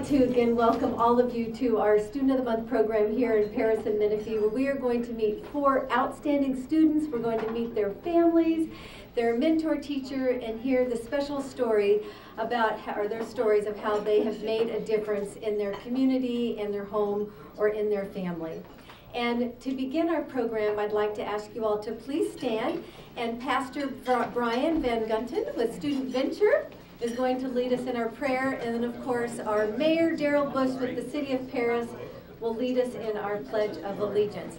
like to again welcome all of you to our Student of the Month program here in Perris and Menifee, where we are going to meet 4 outstanding students. We're going to meet their families, their mentor teacher, and hear the special story about their stories of how they have made a difference in their community, in their home, or in their family. And to begin our program, I'd like to ask you all to please stand, and Pastor Brian Van Gunten with Student Venture is going to lead us in our prayer, and then of course our Mayor Daryl Busch with the City of Perris will lead us in our Pledge of Allegiance.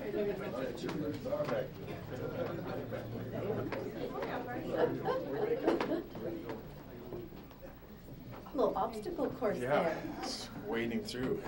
A little obstacle course there. It's wading through.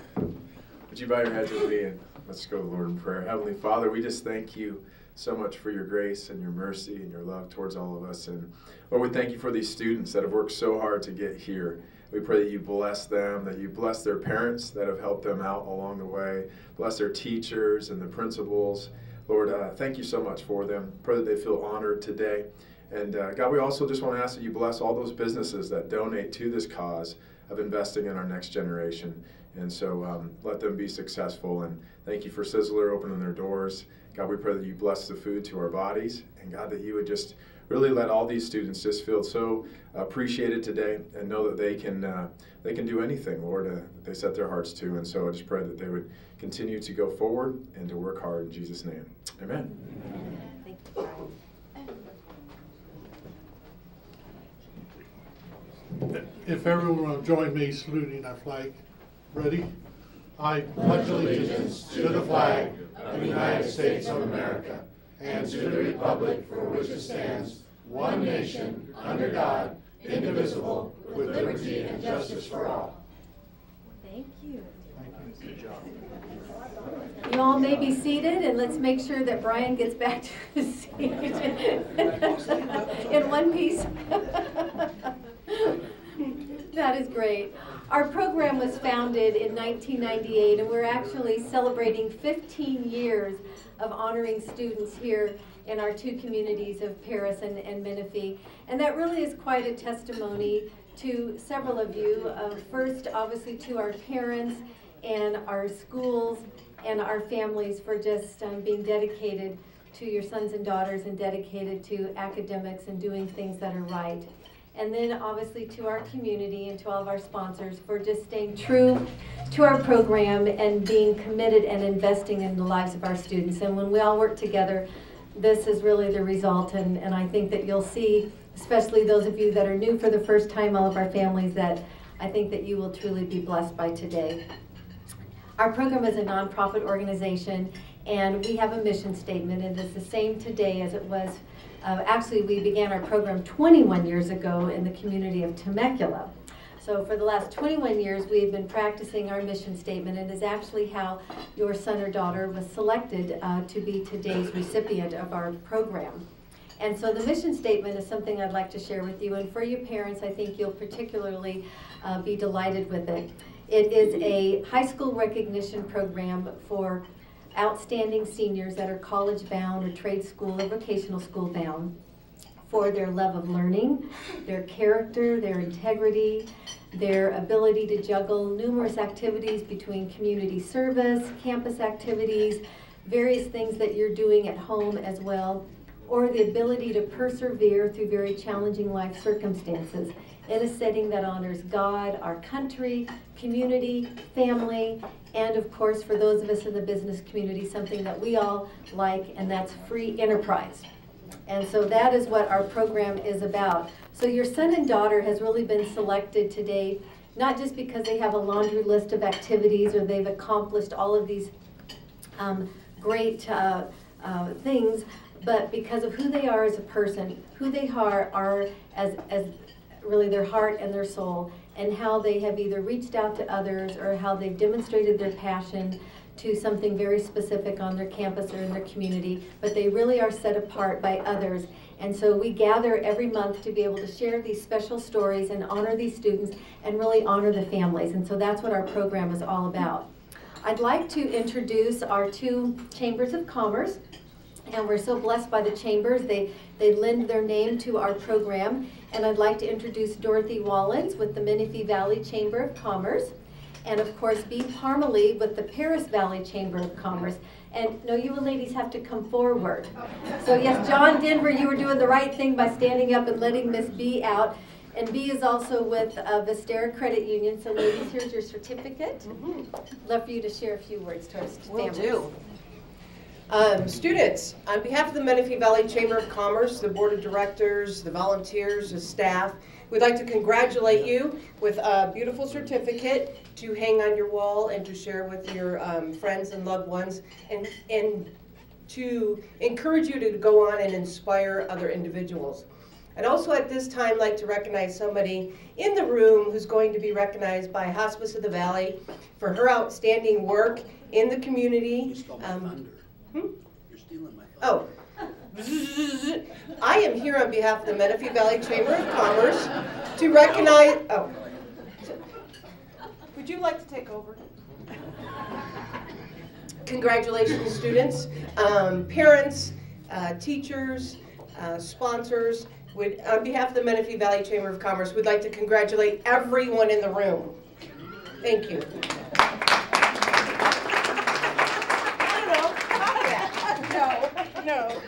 Would you bow your heads with me and let's go to the Lord in prayer. Heavenly Father, we just thank you so much for your grace and your mercy and your love towards all of us. And Lord, we thank you for these students that have worked so hard to get here. We pray that you bless them, that you bless their parents that have helped them out along the way. Bless their teachers and the principals. Lord, thank you so much for them. Pray that they feel honored today. And God, we also just want to ask that you bless all those businesses that donate to this cause of investing in our next generation. And so let them be successful. And thank you for Sizzler opening their doors. God, we pray that you bless the food to our bodies. And God, that you would just really let all these students just feel so appreciated today and know that they can do anything, Lord, they set their hearts to. And so I just pray that they would continue to go forward and to work hard in Jesus' name. Amen. Thank you, Brian. If everyone will join me saluting our flag. Ready? I pledge allegiance to the flag of the United States of America and to the republic for which it stands, one nation, under God, indivisible, with liberty and justice for all. Thank you. Good job. You all may be seated, and let's make sure that Brian gets back to his seat in one piece. That is great. Our program was founded in 1998, and we're actually celebrating 15 years of honoring students here in our 2 communities of Perris and Menifee. And that really is quite a testimony to several of you. First, obviously, to our parents and our schools and our families for just being dedicated to your sons and daughters and dedicated to academics and doing things that are right. And then obviously to our community and to all of our sponsors for just staying true to our program and being committed and investing in the lives of our students. And when we all work together, this is really the result. And I think that you'll see, especially those of you that are new for the first time, all of our families, that I think that you will truly be blessed by today. Our program is a nonprofit organization, and we have a mission statement, and it's the same today as it was. Actually, we began our program 21 years ago in the community of Temecula. So for the last 21 years, we've been practicing our mission statement, and is actually how your son or daughter was selected to be today's recipient of our program. And so the mission statement is something I'd like to share with you, and for you parents, I think you'll particularly be delighted with it. It is a high school recognition program for outstanding seniors that are college bound or trade school or vocational school bound for their love of learning, their character, their integrity, their ability to juggle numerous activities between community service, campus activities, various things that you're doing at home as well, or the ability to persevere through very challenging life circumstances in a setting that honors God, our country, community, family, and of course for those of us in the business community, something that we all like, and that's free enterprise. And so that is what our program is about. So your son and daughter has really been selected today, not just because they have a laundry list of activities or they've accomplished all of these great things, but because of who they are as a person, who they are as really their heart and their soul, and how they have either reached out to others or how they've demonstrated their passion to something very specific on their campus or in their community, but they really are set apart by others. And so we gather every month to be able to share these special stories and honor these students and really honor the families. And so that's what our program is all about. I'd like to introduce our 2 chambers of commerce, and we're so blessed by the chambers. They lend their name to our program. And I'd like to introduce Dorothy Wolons with the Menifee Valley Chamber of Commerce. and of course B. Parmley with the Perris Valley Chamber of Commerce. And no, you ladies have to come forward. So yes, John Denver, you were doing the right thing by standing up and letting Miss B out. And B is also with Vistera Credit Union. So ladies, here's your certificate. Love for you to share a few words to our families. Will do. Students, on behalf of the Menifee Valley Chamber of Commerce, the Board of Directors, the volunteers, the staff, we'd like to congratulate you with a beautiful certificate to hang on your wall and to share with your friends and loved ones, and to encourage you to go on and inspire other individuals. I'd also at this time like to recognize somebody in the room who's going to be recognized by Hospice of the Valley for her outstanding work in the community. You stole my thunder. You're stealing my thunder. Oh. I am here on behalf of the Menifee Valley Chamber of Commerce to recognize, oh. Would you like to take over? Congratulations, students, parents, teachers, sponsors. On behalf of the Menifee Valley Chamber of Commerce, we'd like to congratulate everyone in the room. Thank you. No.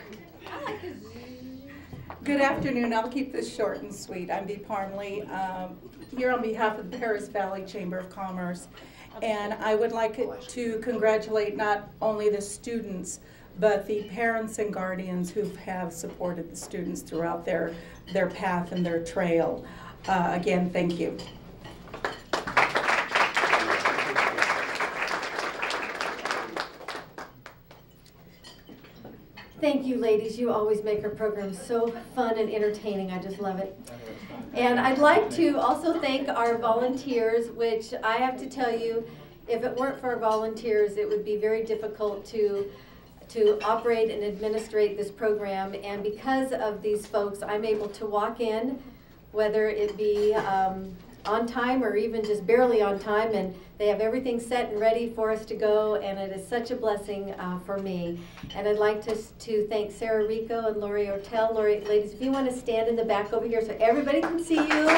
Good afternoon. I'll keep this short and sweet. I'm Bea Parmley, here on behalf of the Perris Valley Chamber of Commerce. And I would like to congratulate not only the students, but the parents and guardians who have supported the students throughout their path and their trail. Again, thank you. Thank you, ladies. You always make our program so fun and entertaining. I just love it. And I'd like to also thank our volunteers, which I have to tell you, if it weren't for our volunteers, it would be very difficult to operate and administrate this program. And because of these folks, I'm able to walk in, whether it be on time or even just barely on time, and they have everything set and ready for us to go, and it is such a blessing for me. And I'd like to thank Sarah Rico and Lori Ortel. Lori, ladies, if you want to stand in the back over here so everybody can see you.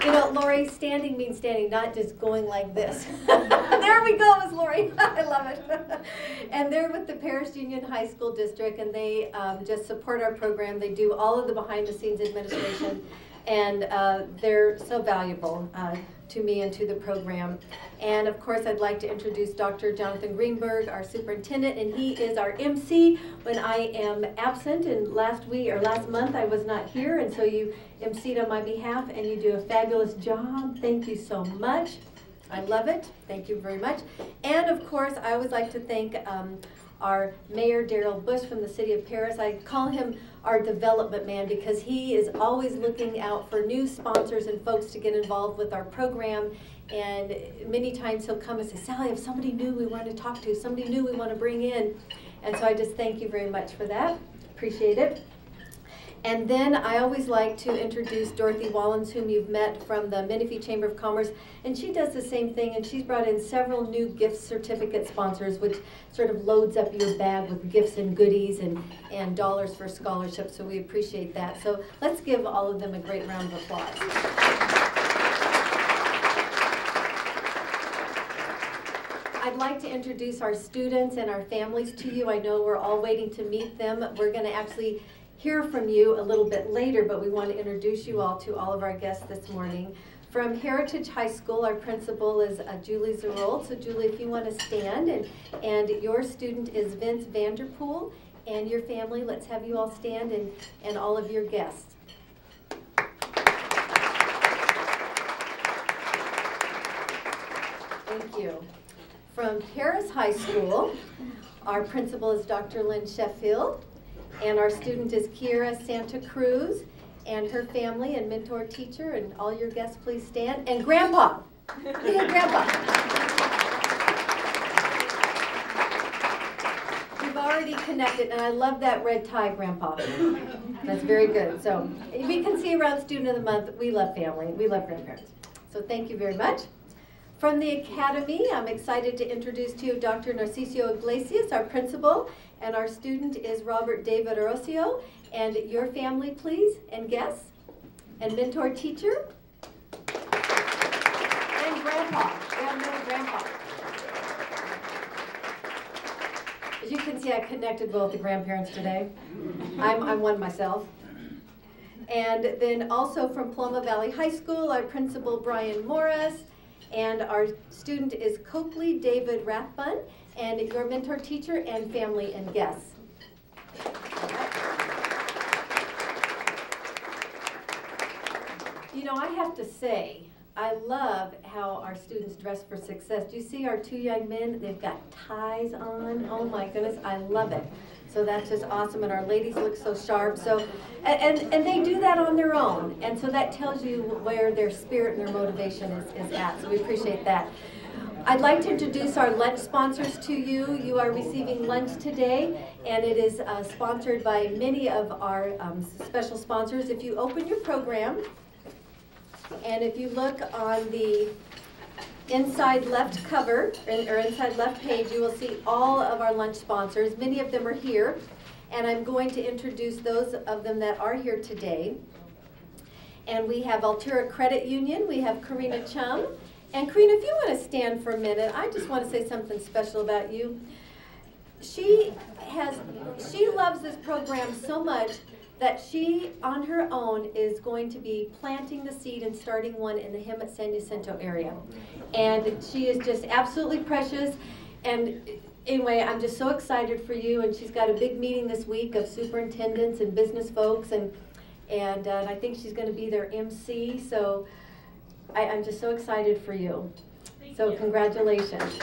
You know, Lori, standing means standing, not just going like this. There we go, Miss Lori. I love it. And they're with the Perris Union High School District, and they just support our program. They do all of the behind-the-scenes administration, and they're so valuable to me and to the program. And of course, I'd like to introduce Dr. Jonathan Greenberg, our superintendent, and he is our MC when I am absent. And last month I was not here, and so you MC'd on my behalf, and you do a fabulous job. Thank you so much. I love it. Thank you very much. And of course, I always like to thank our Mayor, Daryl Busch from the city of Perris. I call him our development man because he is always looking out for new sponsors and folks to get involved with our program. And many times he'll come and say, Sally, if somebody new we want to talk to, somebody new we want to bring in. And so I just thank you very much for that. Appreciate it. And then I always like to introduce Dorothy Wolons, whom you've met from the Menifee Chamber of Commerce. And she does the same thing, and she's brought in several new gift certificate sponsors, which sort of loads up your bag with gifts and goodies and dollars for scholarships, so we appreciate that. So let's give all of them a great round of applause. I'd like to introduce our students and our families to you. I know we're all waiting to meet them. We're going to actually hear from you a little bit later, but we want to introduce you all to all of our guests this morning. From Heritage High School, our principal is Julie Zierold. So Julie, if you want to stand, and your student is Vince Vanderpool, and your family, let's have you all stand, and all of your guests. Thank you. From Perris High School, our principal is Dr. Lynn Sheffield. And our student is Kyra Santa Cruz and her family and mentor teacher. And all your guests, please stand. And Grandpa. Yeah, Grandpa. We've already connected, and I love that red tie, Grandpa. That's very good. So we can see around Student of the Month, we love family. We love grandparents. So thank you very much. From the Academy, I'm excited to introduce to you Dr. Narciso Iglesias, our principal. And our student is Robert David Orosio. And your family, please, and guests, and mentor teacher. see I connected well with the grandparents today. I'm one myself. And then also from Paloma Valley High School, our principal Brian Morris, and our student is Copley David Rathbun, and your mentor teacher and family and guests. You know, I have to say, I love how our students dress for success. Do you see our two young men? They've got ties on. Oh my goodness, I love it. So that's just awesome, and our ladies look so sharp. So, and they do that on their own, and so that tells you where their spirit and their motivation is at. So we appreciate that. I'd like to introduce our lunch sponsors to you. You are receiving lunch today, and it is sponsored by many of our special sponsors. If you open your program, and if you look on the inside left cover, or inside left page, you will see all of our lunch sponsors. Many of them are here, and I'm going to introduce those of them that are here today. And we have Altura Credit Union, we have Karina Chum. And Karina, if you want to stand for a minute, I just want to say something special about you. She loves this program so much that she, on her own, is going to be planting the seed and starting one in the Hemet-San Jacinto area. And she is just absolutely precious. And anyway, I'm just so excited for you. And she's got a big meeting this week of superintendents and business folks. And I think she's going to be their MC. So I'm just so excited for you. So congratulations.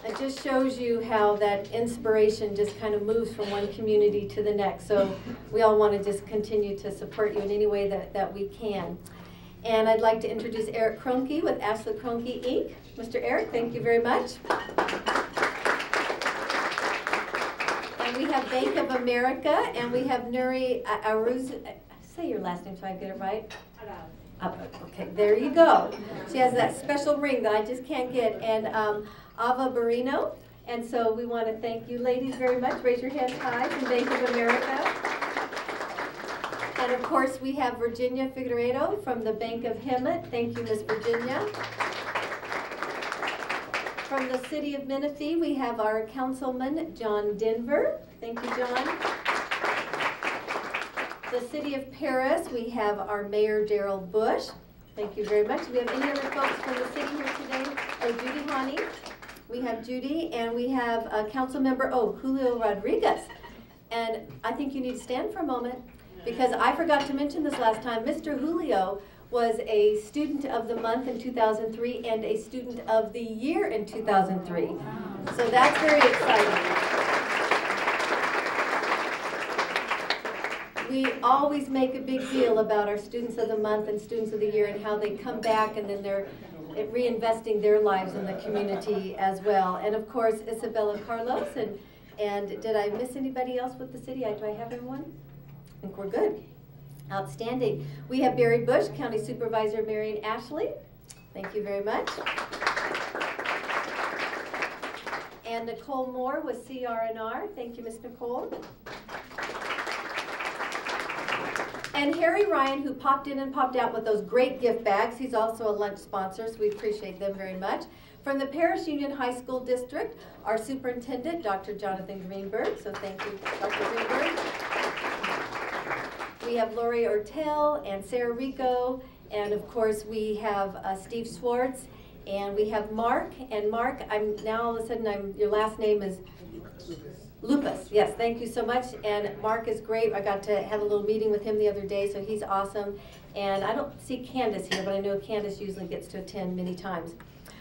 It just shows you how that inspiration just kind of moves from one community to the next. So we all want to just continue to support you in any way that we can. And I'd like to introduce Eric Kroenke with Ashley Kroenke, Inc. Mr. Eric, thank you very much. And we have Bank of America, and we have Nuri Aruz. Say your last name so I get it right. Okay, there you go. She has that special ring that I just can't get. And Ava Barino. And so we want to thank you ladies very much. Raise your hands high from Bank of America. And of course we have Virginia Figueredo from the Bank of Hemet. Thank you, Miss Virginia. From the city of Menifee, we have our councilman, John Denver. Thank you, John. The city of Perris, we have our mayor, Daryl Busch. Thank you very much. Do we have any other folks from the city here today? Oh, Judy Hani. We have Judy, and we have Councilmember, Julio Rodriguez. And I think you need to stand for a moment, because I forgot to mention this last time. Mr. Julio was a student of the month in 2003 and a student of the year in 2003. So that's very exciting. We always make a big deal about our students of the month and students of the year and how they come back and then they're reinvesting their lives in the community as well. And of course, Isabella Carlos. And did I miss anybody else with the city? Do I have everyone? I think we're good. Outstanding. We have Barry Busch, County Supervisor Marion Ashley. Thank you very much. And Nicole Moore with CR&R. Thank you, Ms. Nicole. And Harry Ryan, who popped in and popped out with those great gift bags. He's also a lunch sponsor, so we appreciate them very much. From the Paris Union High School District, our superintendent, Dr. Jonathan Greenberg. So thank you, Dr. Greenberg. We have Lori Ortel and Sarah Rico. And of course, we have Steve Swartz. And we have Mark. And Mark, now all of a sudden, your last name is Lupus. Yes, thank you so much. And Mark is great. I got to have a little meeting with him the other day, so he's awesome. And I don't see Candace here, but I know Candace usually gets to attend many times.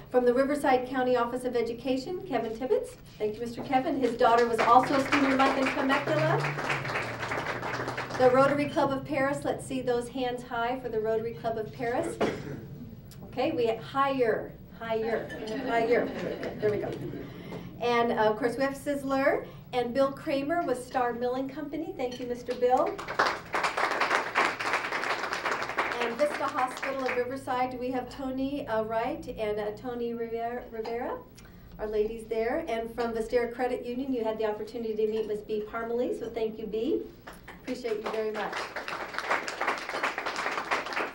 From the Riverside County Office of Education, Kevin Tibbetts. Thank you, Mr. Kevin. His daughter was also a student of the month in Temecula. The Rotary Club of Perris. Let's see those hands high for the Rotary Club of Perris. Okay, we have higher. There we go. And of course, we have Sizzler. And Bill Kramer with Star Milling Company. Thank you, Mr. Bill. And Vista Hospital of Riverside, we have Tony Wright and Tony Rivera, our ladies there. And from Vistara Credit Union, you had the opportunity to meet Ms. B. Parmley, so thank you, B. Appreciate you very much.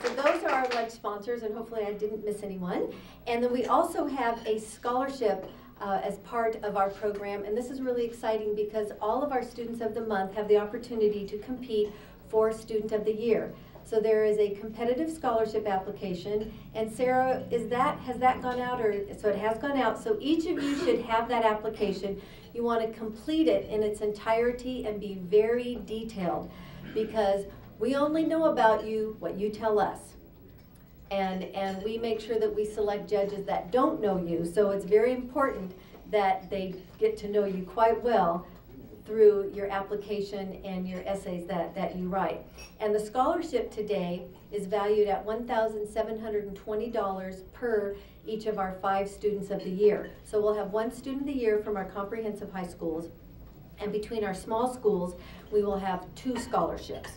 So those are our lunch sponsors. sponsors, and hopefully I didn't miss anyone. And then we also have a scholarship as part of our program, and this is really exciting because all of our students of the month have the opportunity to compete for Student of the Year. So there is a competitive scholarship application, and Sarah, has that gone out? So it has gone out, so each of you should have that application. You want to complete it in its entirety and be very detailed, because we only know about you what you tell us. And we make sure that we select judges that don't know you, so it's very important that they get to know you quite well through your application and your essays that you write. And the scholarship today is valued at $1,720 per each of our 5 students of the year. So we'll have 1 student of the year from our comprehensive high schools, and between our small schools, we will have 2 scholarships.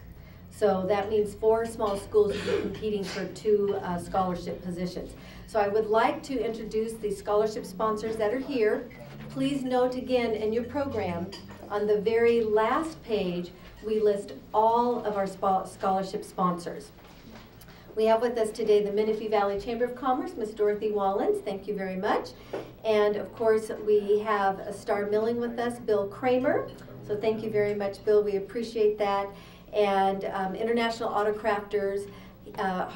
So that means 4 small schools will be competing for 2 scholarship positions. So I would like to introduce the scholarship sponsors that are here. Please note again in your program, on the very last page, we list all of our scholarship sponsors. We have with us today the Menifee Valley Chamber of Commerce, Miss Dorothy Wolons, thank you very much. And of course, we have a Star Milling with us, Bill Kramer. So thank you very much, Bill, we appreciate that. And International Auto Crafters,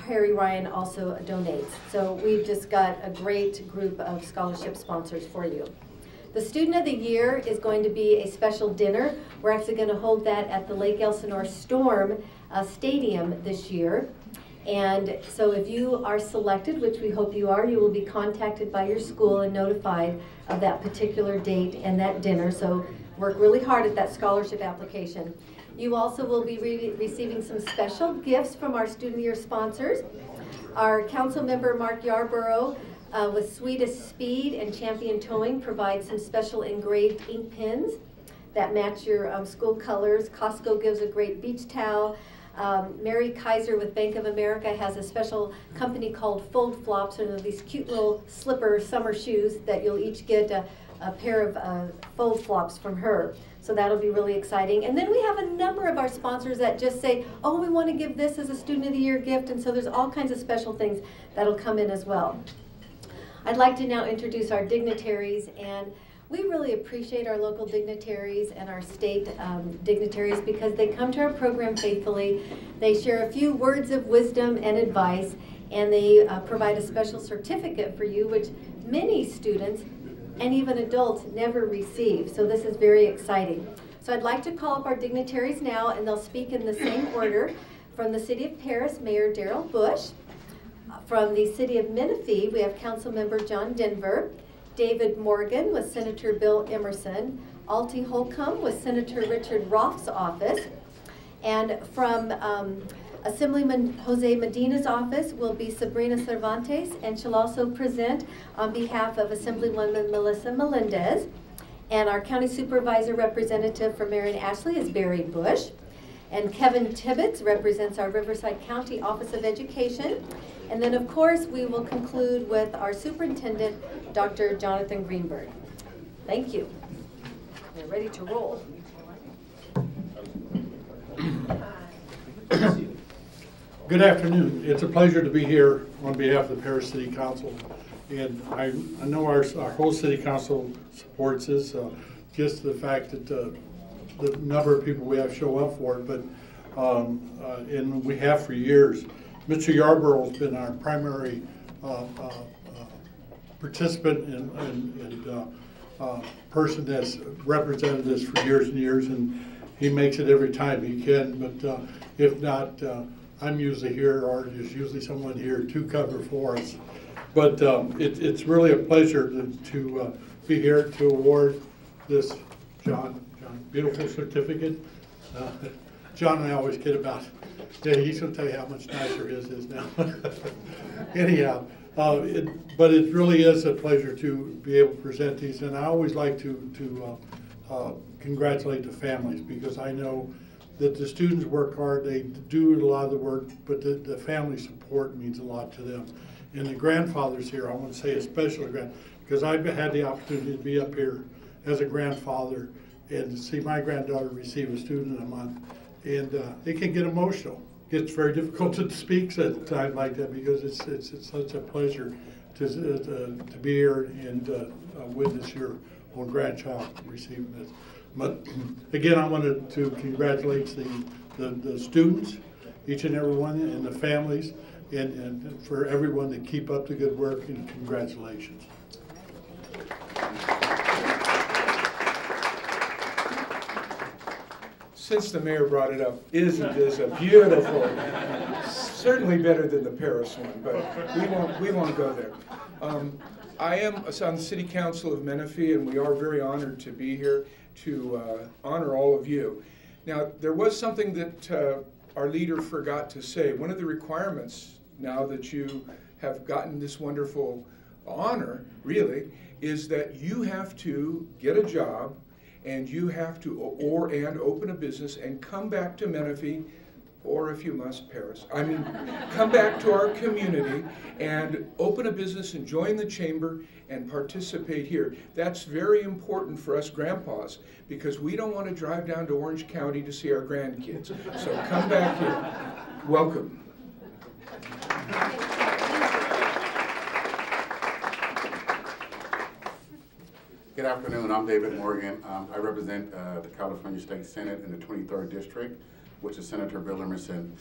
Harry Ryan also donates. So we've just got a great group of scholarship sponsors for you. The Student of the Year is going to be a special dinner. We're actually going to hold that at the Lake Elsinore Storm Stadium this year. And so if you are selected, which we hope you are, you will be contacted by your school and notified of that particular date and that dinner. So work really hard at that scholarship application. You also will be receiving some special gifts from our Student of the Year sponsors. Our Councilmember Mark Yarborough with Sweetest Speed and Champion Towing provides some special engraved ink pens that match your school colors. Costco gives a great beach towel. Mary Kaiser with Bank of America has a special company called Fold Flops, and these cute little slipper summer shoes that you'll each get a pair of fold flops from her. So that'll be really exciting. And then we have a number of our sponsors that just say, oh, we want to give this as a Student of the Year gift, and so there's all kinds of special things that'll come in as well. I'd like to now introduce our dignitaries, and we really appreciate our local dignitaries and our state dignitaries because they come to our program faithfully. They share a few words of wisdom and advice, and they provide a special certificate for you, which many students and even adults never receive. So this is very exciting. So I'd like to call up our dignitaries now, and they'll speak in the same order. From the City of Perris, Mayor Daryl Busch. From the City of Menifee, we have Councilmember John Denver. David Morgan with Senator Bill Emerson. Alti Holcomb with Senator Richard Roth's office. And from Assemblyman Jose Medina's office will be Sabrina Cervantes, and she'll also present on behalf of Assemblywoman Melissa Melendez. And our County Supervisor representative for Marion Ashley is Barry Busch. And Kevin Tibbetts represents our Riverside County Office of Education. And then, of course, we will conclude with our Superintendent, Dr. Jonathan Greenberg. Thank you. We're ready to roll. Good afternoon. It's a pleasure to be here on behalf of the Perris City Council. And I know our whole City Council supports this, just the fact that the number of people we have show up for it, but and we have for years. Mr. Yarborough has been our primary participant and person that's represented us for years and years, and he makes it every time he can, but if not, I'm usually here, or there's usually someone here to cover for us. But it's really a pleasure to be here to award this, John, beautiful certificate. John and I always kid about, yeah, he's going to tell you how much nicer his is now. Anyhow, but it really is a pleasure to be able to present these, and I always like to congratulate the families, because I know that the students work hard, they do a lot of the work, but the family support means a lot to them. And the grandfathers here, I want to say especially because I've had the opportunity to be up here as a grandfather and to see my granddaughter receive a student a month, and it can get emotional it's very difficult to speak at a time like that because it's such a pleasure to be here and witness your own grandchild receiving this. But again, I wanted to congratulate the students, each and every one, and the families, and for everyone to keep up the good work, and congratulations. Since the mayor brought it up, isn't this a beautiful, certainly better than the Perris one, but we won't go there. I am on the City Council of Menifee, and we are very honored to be here to honor all of you. Now, there was something that our leader forgot to say. One of the requirements, now that you have gotten this wonderful honor, really, is that you have to get a job, and you have to and open a business and come back to Menifee, or if you must, Perris. I mean, come back to our community and open a business and join the chamber and participate here. That's very important for us grandpas because we don't want to drive down to Orange County to see our grandkids. So come back here. Welcome. Good afternoon. I'm David Morgan. I represent the California State Senate in the 23rd District, which is Senator Bill Emerson.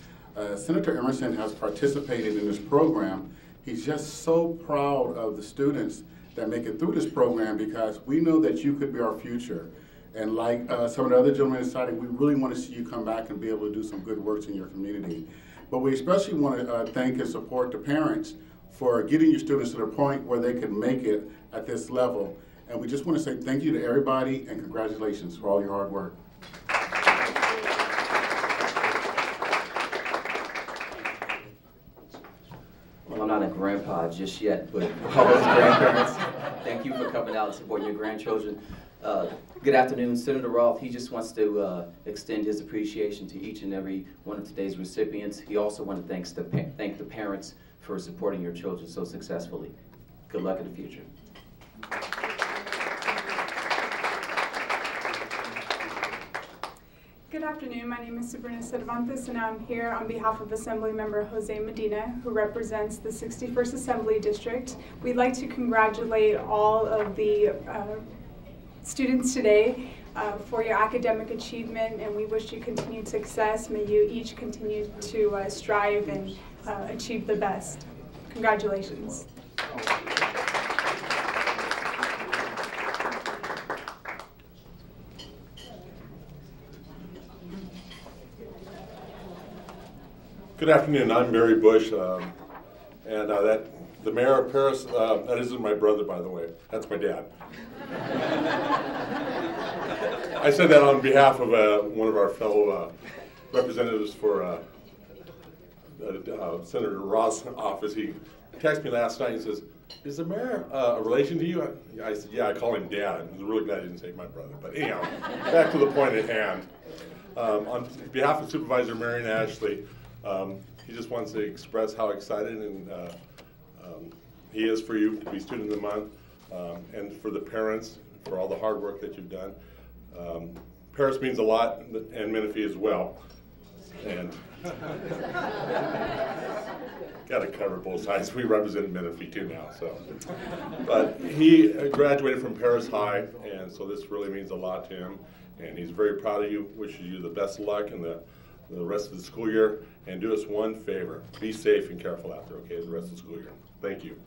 Senator Emerson has participated in this program. He's just so proud of the students that make it through this program because we know that you could be our future. And like some of the other gentlemen decided, we really want to see you come back and be able to do some good works in your community. But we especially want to thank and support the parents for getting your students to the point where they can make it at this level. And we just want to say thank you to everybody and congratulations for all your hard work. Well, I'm not a grandpa just yet, but all those grandparents, thank you for coming out and supporting your grandchildren. Good afternoon, Senator Roth. He just wants to extend his appreciation to each and every one of today's recipients. He also wants to thank the parents for supporting your children so successfully. Good luck in the future. Good afternoon, my name is Sabrina Cervantes and I'm here on behalf of Assemblymember Jose Medina, who represents the 61st Assembly District. We'd like to congratulate all of the students today for your academic achievement, and we wish you continued success. May you each continue to strive and achieve the best. Congratulations. Good afternoon. I'm Barry Busch, and the mayor of Perris. That isn't my brother, by the way. That's my dad. I said that on behalf of one of our fellow representatives for Senator Roth's office. He texted me last night and says, "Is the mayor a relation to you?" I said, "Yeah, I call him Dad." I was really glad he didn't say my brother. But anyhow, back to the point at hand. On behalf of Supervisor Marion Ashley. He just wants to express how excited and he is for you to be Student of the Month, and for the parents for all the hard work that you've done. Perris means a lot, and Menifee as well. And got to cover both sides. We represent Menifee too now. So, but he graduated from Perris High, and so this really means a lot to him. And he's very proud of you. Wishes you the best of luck in the rest of the school year, and do us one favor. Be safe and careful out there, okay, the rest of the school year. Thank you.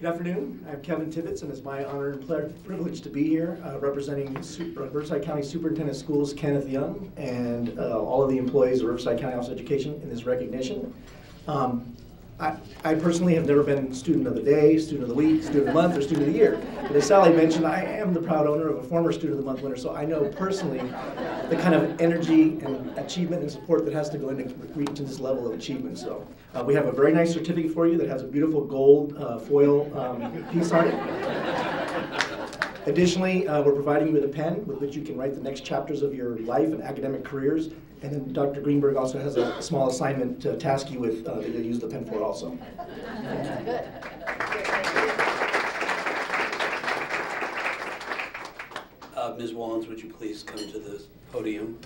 Good afternoon. I'm Kevin Tibbetts, and it's my honor and privilege to be here representing Riverside County Superintendent of Schools Kenneth Young and all of the employees of Riverside County Office of Education in this recognition. I personally have never been student of the day, student of the week, student of the month, or student of the year. But as Sally mentioned, I am the proud owner of a former student of the month winner, so I know personally the kind of energy and achievement and support that has to go into reaching this level of achievement. So we have a very nice certificate for you that has a beautiful gold foil piece on it. Additionally, we're providing you with a pen with which you can write the next chapters of your life and academic careers. And then Dr. Greenberg also has a small assignment to task you with that you'll use the pen for also. Ms. Wolons, would you please come to the podium?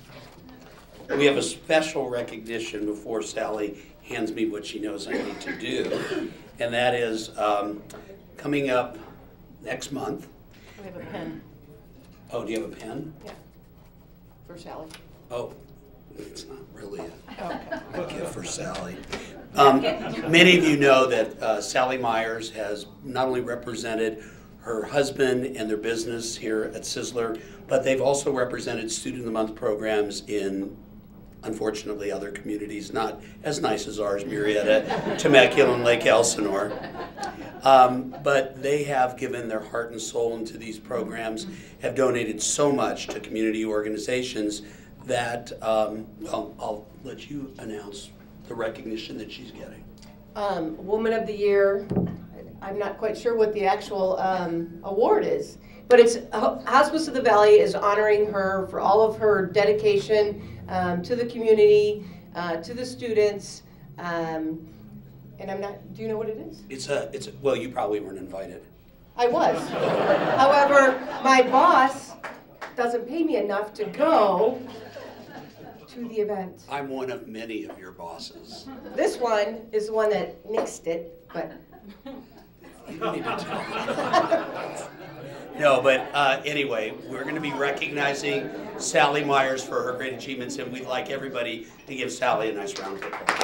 We have a special recognition before Sally hands me what she knows I need to do, and that is coming up next month. We have a pen. Oh, do you have a pen? Yeah. For Sally. Oh, it's not really Okay. a gift for Sally. Many of you know that Sally Myers has not only represented her husband and their business here at Sizzler, but they've also represented Student of the Month programs in, unfortunately, other communities not as nice as ours, Murrieta, Temecula, and Lake Elsinore. But they have given their heart and soul into these programs, have donated so much to community organizations that, well, I'll let you announce the recognition that she's getting. Woman of the Year. I'm not quite sure what the actual award is, but it's Hospice of the Valley is honoring her for all of her dedication to the community, to the students, and I'm not. Do you know what it is? Well, you probably weren't invited. I was. However, my boss doesn't pay me enough to go to the event. I'm one of many of your bosses. This one is the one that nixed it, but. You don't need to tell me. No, but anyway, we're going to be recognizing Sally Myers for her great achievements, and we'd like everybody to give Sally a nice round of applause.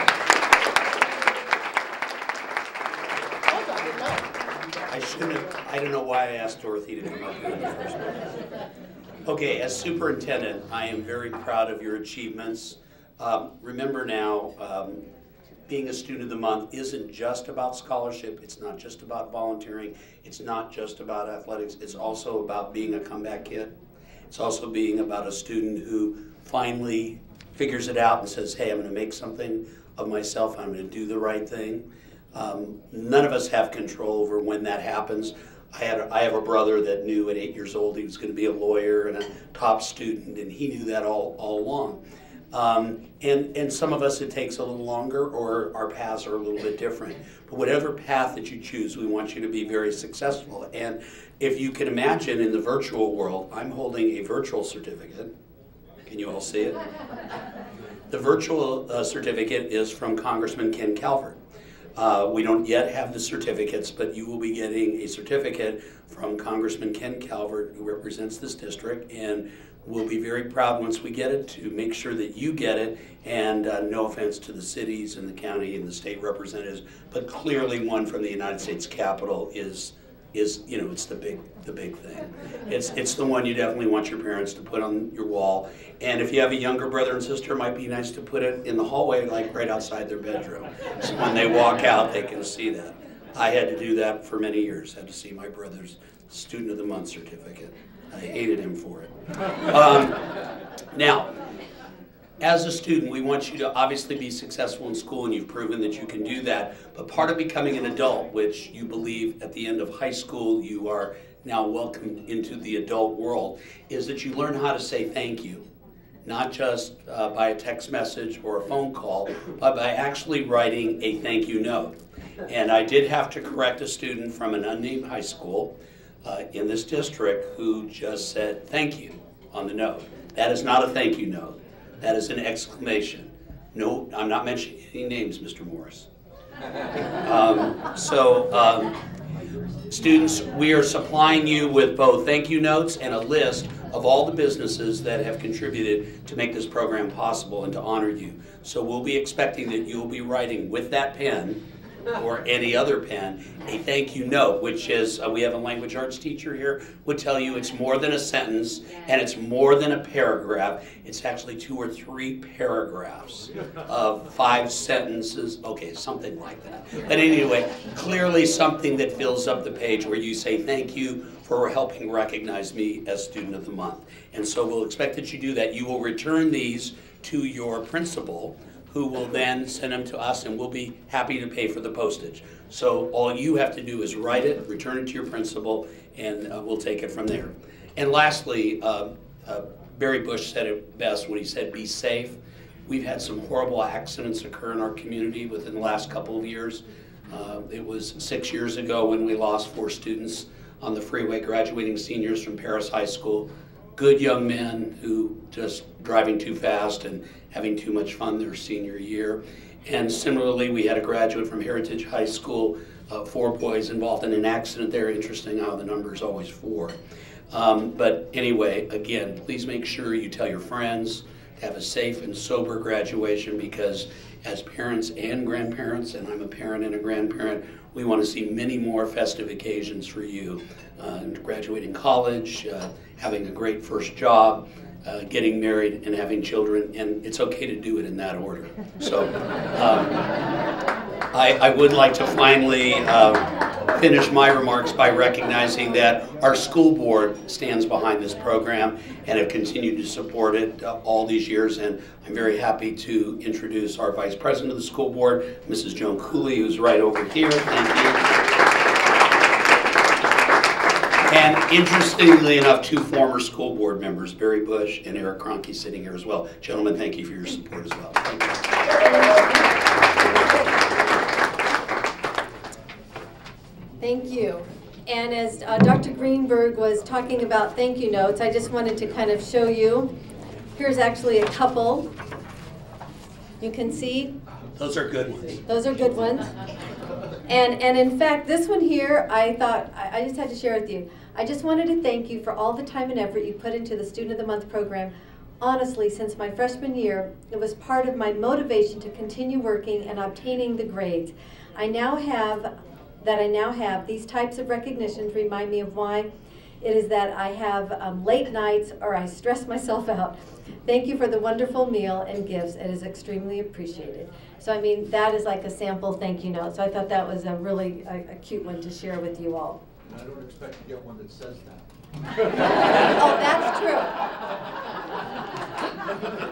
I don't know why I asked Dorothy to come up here in the first place. Okay, as superintendent, I am very proud of your achievements. Remember now, being a Student of the Month isn't just about scholarship, it's not just about volunteering, it's not just about athletics, it's also about being a comeback kid. It's also being about a student who finally figures it out and says, hey, I'm going to make something of myself, I'm going to do the right thing. None of us have control over when that happens. I have a brother that knew at 8 years old he was going to be a lawyer and a top student, and he knew that all along. And some of us it takes a little longer, or our paths are a little bit different. But whatever path that you choose, we want you to be very successful. And if you can imagine in the virtual world, I'm holding a virtual certificate. Can you all see it? The virtual certificate is from Congressman Ken Calvert. We don't yet have the certificates, but you will be getting a certificate from Congressman Ken Calvert, who represents this district, and we'll be very proud once we get it to make sure that you get it, and no offense to the cities and the county and the state representatives, but clearly one from the United States Capitol is you know, it's the big thing. It's the one you definitely want your parents to put on your wall, and if you have a younger brother and sister, it might be nice to put it in the hallway, like right outside their bedroom, so when they walk out they can see that. I had to do that for many years, had to see my brother's Student of the Month certificate. I hated him for it. Now, as a student, we want you to obviously be successful in school, and you've proven that you can do that. But part of becoming an adult, which you believe at the end of high school you are now welcomed into the adult world, is that you learn how to say thank you. Not just by a text message or a phone call, but by actually writing a thank you note. And I did have to correct a student from an unnamed high school in this district who just said thank you on the note. That is not a thank you note. That is an exclamation. No, I'm not mentioning any names, Mr. Morris. Students, we are supplying you with both thank you notes and a list of all the businesses that have contributed to make this program possible and to honor you. So we'll be expecting that you'll be writing with that pen or any other pen, a thank you note, which is, we have a language arts teacher here, would tell you it's more than a sentence and it's more than a paragraph. It's actually 2 or 3 paragraphs of 5 sentences, okay, something like that. But anyway, clearly something that fills up the page where you say thank you for helping recognize me as Student of the Month. And so we'll expect that you do that. You will return these to your principal, who will then send them to us, and we'll be happy to pay for the postage. So all you have to do is write it, return it to your principal, and we'll take it from there. And lastly, Barry Busch said it best when he said, be safe. We've had some horrible accidents occur in our community within the last couple of years. It was 6 years ago when we lost 4 students on the freeway, graduating seniors from Perris High School. good young men who just driving too fast and having too much fun their senior year. And similarly, we had a graduate from Heritage High School, 4 boys involved in an accident there. Interesting how the number is always 4. But anyway, again, please make sure you tell your friends to have a safe and sober graduation, because as parents and grandparents, and I'm a parent and a grandparent, we want to see many more festive occasions for you. Graduating college, having a great first job, getting married and having children, and it's okay to do it in that order. So I would like to finally finish my remarks by recognizing that our school board stands behind this program and have continued to support it all these years, and I'm very happy to introduce our Vice President of the school board, Mrs. Joan Cooley, who's right over here. Thank you. And interestingly enough, 2 former school board members, Barry Busch and Eric Cronky, sitting here as well. Gentlemen, thank you for your support as well. Thank you. Thank you. And as Dr. Greenberg was talking about thank you notes, I just wanted to kind of show you. Here's actually a couple. You can see. Those are good ones. Those are good ones. And in fact, this one here, I thought, I just had to share with you. I just wanted to thank you for all the time and effort you put into the Student of the Month program. Honestly, since my freshman year, it was part of my motivation to continue working and obtaining the grades I now have. These types of recognitions remind me of why it is that I have late nights or I stress myself out. Thank you for the wonderful meal and gifts. It is extremely appreciated. So I mean, that is like a sample thank you note. So I thought that was a really a cute one to share with you all. And I don't expect to get one that says that. Oh, that's true.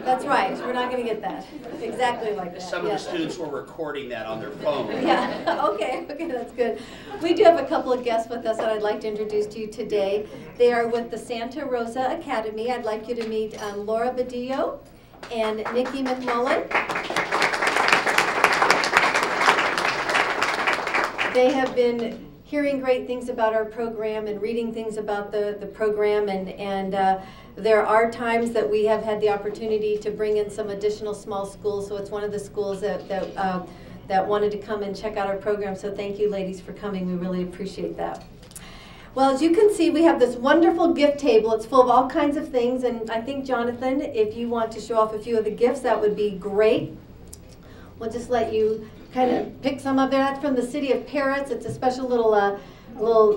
That's right. We're not going to get that. Exactly like that. Some of the students were recording that on their phone. Yeah. Okay, that's good. We do have a couple of guests with us that I'd like to introduce to you today. They are with the Santa Rosa Academy. I'd like you to meet Laura Badillo and Nikki McMullen. They have been hearing great things about our program and reading things about the program, and there are times that we have had the opportunity to bring in some additional small schools, so it's one of the schools that wanted to come and check out our program, so thank you ladies for coming. We really appreciate that. Well, as you can see, we have this wonderful gift table. It's full of all kinds of things, and I think, Jonathan, if you want to show off a few of the gifts, that would be great. We'll just let you kind of pick some up there. That's from the city of Perris. It's a special little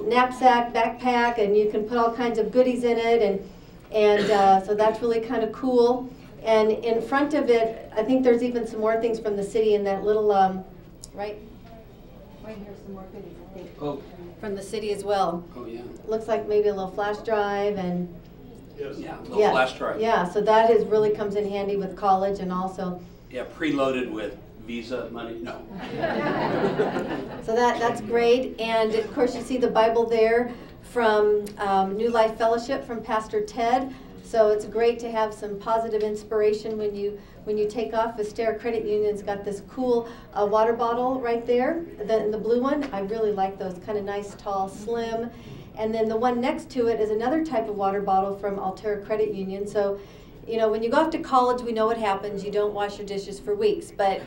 knapsack, backpack, and you can put all kinds of goodies in it, and so that's really kind of cool. And in front of it, I think there's even some more things from the city in that little, right here, some more goodies, I think, from the city as well. Oh, yeah. Looks like maybe a little flash drive and. Yes. Yeah, a little flash drive. Yeah, so that really comes in handy with college and also. Yeah, preloaded with Visa money? No. So that's great. And of course you see the Bible there from New Life Fellowship from Pastor Ted. So it's great to have some positive inspiration when you take off. Vistara Credit Union's got this cool water bottle right there, the blue one. I really like those, kind of nice, tall, slim. And then the one next to it is another type of water bottle from Altera Credit Union. So you know, when you go off to college, we know what happens. You don't wash your dishes for weeks. But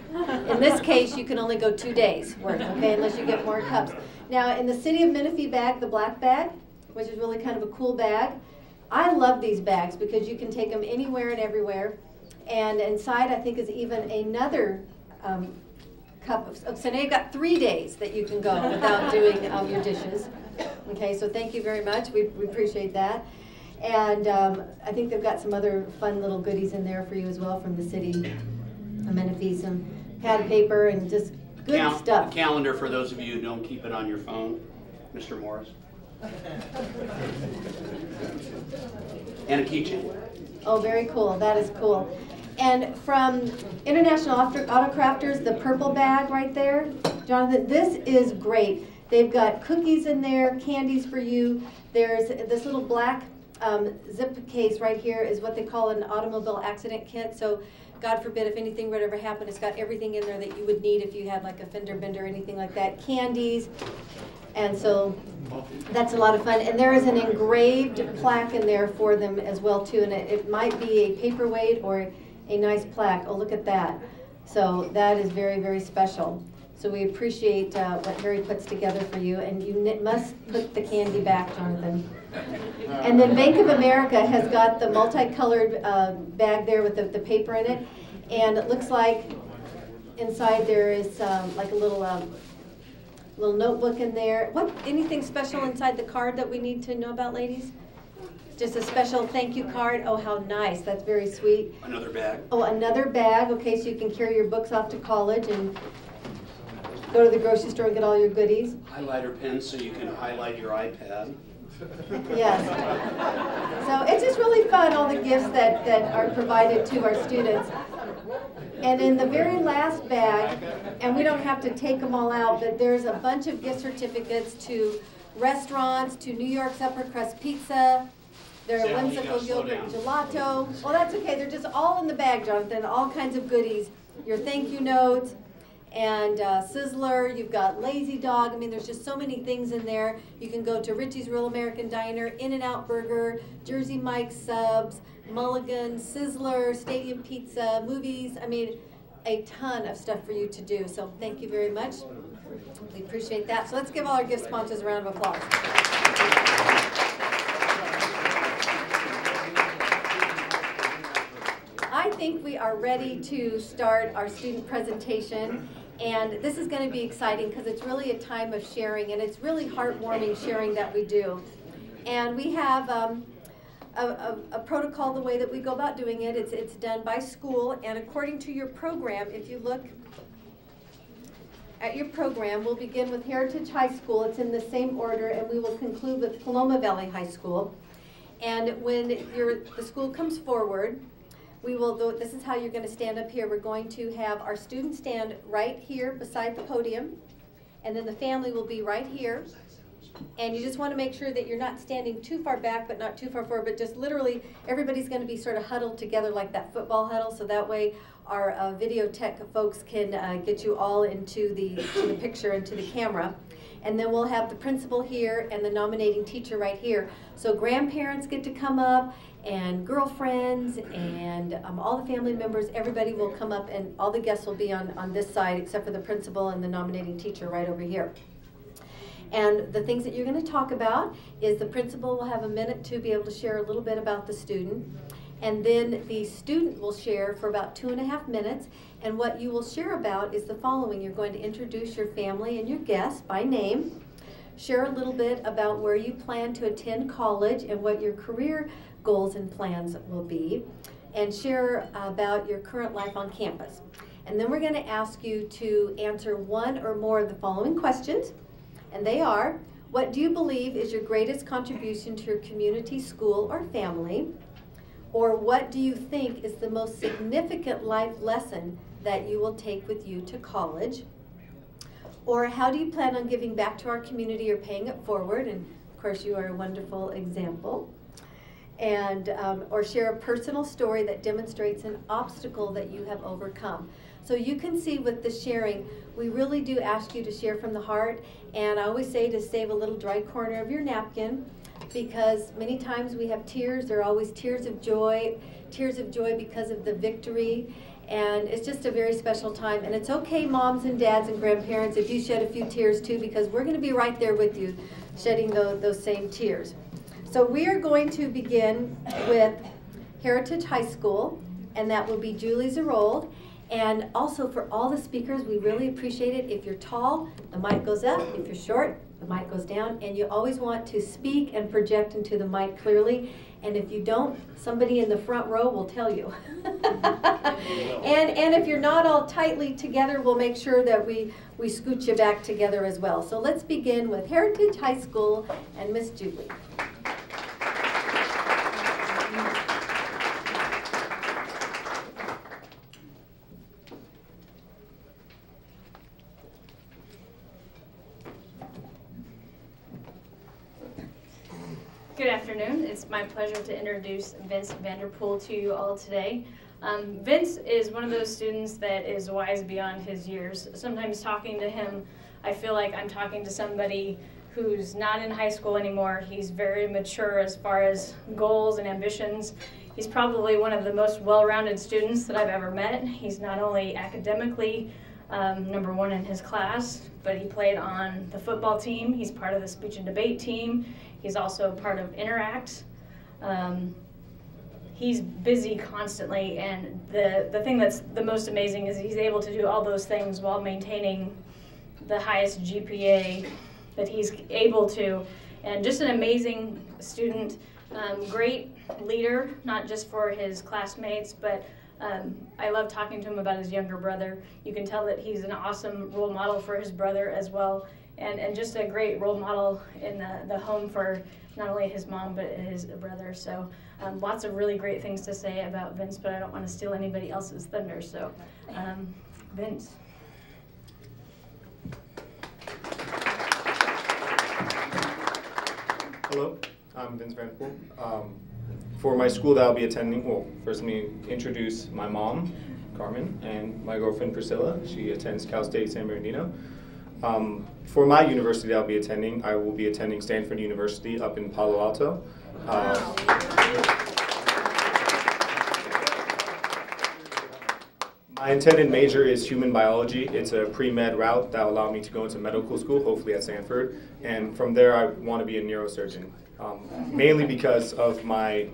in this case, you can only go 2 days worth, okay, unless you get more cups. Now, in the City of Menifee bag, the black bag, which is really kind of a cool bag, I love these bags because you can take them anywhere and everywhere. And inside, I think, is even another cup of, so now you've got 3 days that you can go without doing your dishes. Okay, so thank you very much. We appreciate that. And I think they've got some other fun little goodies in there for you as well from the city of Menifee, some pad paper and just good stuff. A calendar for those of you who don't keep it on your phone, Mr. Morris. And a keychain. Oh, very cool. That is cool. And from International Auto Crafters, the purple bag right there, Jonathan, this is great. They've got cookies in there, candies for you. There's this little black zip case right here is what they call an automobile accident kit. So God forbid if anything would ever happen, it's got everything in there that you would need if you had like a fender bender or anything like that. Candies. And so that's a lot of fun. And there is an engraved plaque in there for them as well too. And it might be a paperweight or a nice plaque. Oh, look at that. So that is very, very special. So we appreciate what Harry puts together for you. And you must put the candy back, Jonathan. And then Bank of America has got the multicolored bag there with the paper in it. And it looks like inside there is like a little notebook in there. Anything special inside the card that we need to know about, ladies? Just a special thank you card. Oh, how nice. That's very sweet. Another bag. Oh, another bag. Okay, so you can carry your books off to college and go to the grocery store and get all your goodies. Highlighter pen so you can highlight your iPad. Yes. So it's just really fun, all the gifts that are provided to our students. And in the very last bag, and we don't have to take them all out, but there's a bunch of gift certificates to restaurants, to New York's Upper Crust Pizza, their whimsical yogurt and gelato. Well, that's okay. They're just all in the bag, Jonathan, all kinds of goodies. Your thank you notes, and Sizzler, you've got Lazy Dog. I mean, there's just so many things in there. You can go to Richie's Real American Diner, In-N-Out Burger, Jersey Mike's Subs, Mulligan, Sizzler, Stadium Pizza, movies. I mean, a ton of stuff for you to do. So thank you very much. We appreciate that. So let's give all our gift sponsors a round of applause. I think we are ready to start our student presentation, and this is going to be exciting because it's really a time of sharing, and it's really heartwarming sharing that we do. And we have a protocol, the way that we go about doing it. It's done by school, and according to your program, if you look at your program, we'll begin with Heritage High School. It's in the same order, and we will conclude with Paloma Valley High School. And when the school comes forward, this is how you're going to stand up here. We're going to have our students stand right here beside the podium, and then the family will be right here. And you just want to make sure that you're not standing too far back, but not too far forward, but just literally everybody's going to be sort of huddled together like that football huddle, so that way our video tech folks can get you all into the picture, into the camera. And then we'll have the principal here and the nominating teacher right here. So grandparents get to come up, and girlfriends, and all the family members, everybody will come up, and all the guests will be on this side except for the principal and the nominating teacher right over here. And the things that you're going to talk about is the principal will have a minute to be able to share a little bit about the student, and then the student will share for about 2.5 minutes, and what you will share about is the following. You're going to introduce your family and your guests by name, share a little bit about where you plan to attend college and what your career goals and plans will be, and share about your current life on campus. And then we're going to ask you to answer one or more of the following questions, and they are: what do you believe is your greatest contribution to your community, school, or family? Or what do you think is the most significant life lesson that you will take with you to college? Or how do you plan on giving back to our community or paying it forward? And of course you are a wonderful example. And or share a personal story that demonstrates an obstacle that you have overcome. So you can see with the sharing, we really do ask you to share from the heart, and I always say to save a little dry corner of your napkin, because many times we have tears. There are always tears of joy because of the victory, and it's just a very special time. And it's okay, moms and dads and grandparents, if you shed a few tears too, because we're going to be right there with you shedding those same tears. So we are going to begin with Heritage High School, and that will be Julie Zierold. And also for all the speakers, we really appreciate it. If you're tall, the mic goes up. If you're short, the mic goes down. And you always want to speak and project into the mic clearly. And if you don't, somebody in the front row will tell you. And if you're not all tightly together, we'll make sure that we scoot you back together as well. So let's begin with Heritage High School and Miss Julie. Good afternoon. It's my pleasure to introduce Vince Vanderpool to you all today. Vince is one of those students that is wise beyond his years. Sometimes talking to him, I feel like I'm talking to somebody who's not in high school anymore. He's very mature as far as goals and ambitions. He's probably one of the most well-rounded students that I've ever met. He's not only academically #1 in his class, but he played on the football team. He's part of the speech and debate team. He's also part of Interact. He's busy constantly, and the thing that's the most amazing is he's able to do all those things while maintaining the highest GPA that he's able to, and just an amazing student, great leader, not just for his classmates, but I love talking to him about his younger brother. You can tell that he's an awesome role model for his brother as well, and just a great role model in the home for not only his mom, but his brother. So lots of really great things to say about Vince, but I don't want to steal anybody else's thunder, so Vince. Hello, I'm Vince Vanderpool. For my school that I'll be attending, well, first let me introduce my mom, Carmen, and my girlfriend, Priscilla. She attends Cal State San Bernardino. For my university that I'll be attending, I will be attending Stanford University up in Palo Alto. My intended major is human biology. It's a pre-med route that will allow me to go into medical school, hopefully at Stanford. And from there, I want to be a neurosurgeon, mainly because of my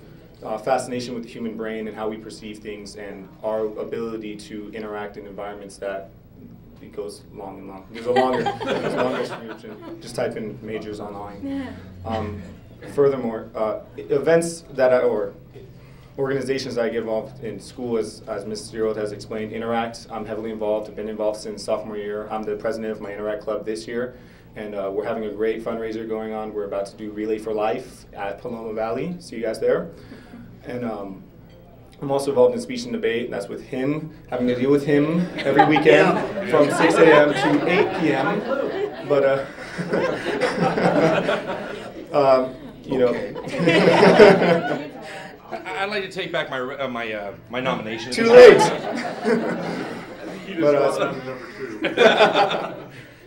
fascination with the human brain and how we perceive things and our ability to interact in environments that it goes long and long. There's a longer description. Just type in majors online. Furthermore, events that or organizations that I get involved in school, as Ms. Zierold has explained, Interact, I'm heavily involved. I've been involved since sophomore year. I'm the president of my Interact club this year, and we're having a great fundraiser going on. We're about to do Relay for Life at Paloma Valley. See you guys there. And I'm also involved in speech and debate. That's with him, having to deal with him every weekend from 6 a.m. to 8 p.m. But, you know. I'd like to take back my my nomination. Too late.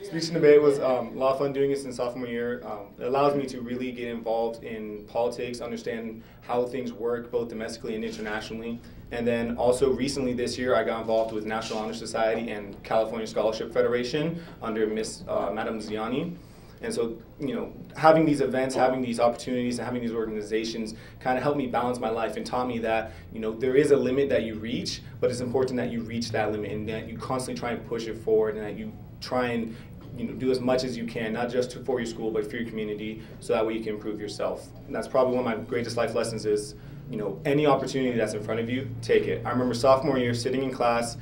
Speech and debate was a lot of fun doing it since sophomore year. It allows me to really get involved in politics, understand how things work both domestically and internationally. And then also recently this year I got involved with National Honor Society and California Scholarship Federation under Madam Ziani. And so, you know, having these events, having these opportunities, and having these organizations kind of helped me balance my life and taught me that, you know, there is a limit that you reach, but it's important that you reach that limit and that you constantly try and push it forward and that you try and, you know, do as much as you can, not just for your school, but for your community, so that way you can improve yourself. And that's probably one of my greatest life lessons is, you know, any opportunity that's in front of you, take it. I remember sophomore year sitting in class,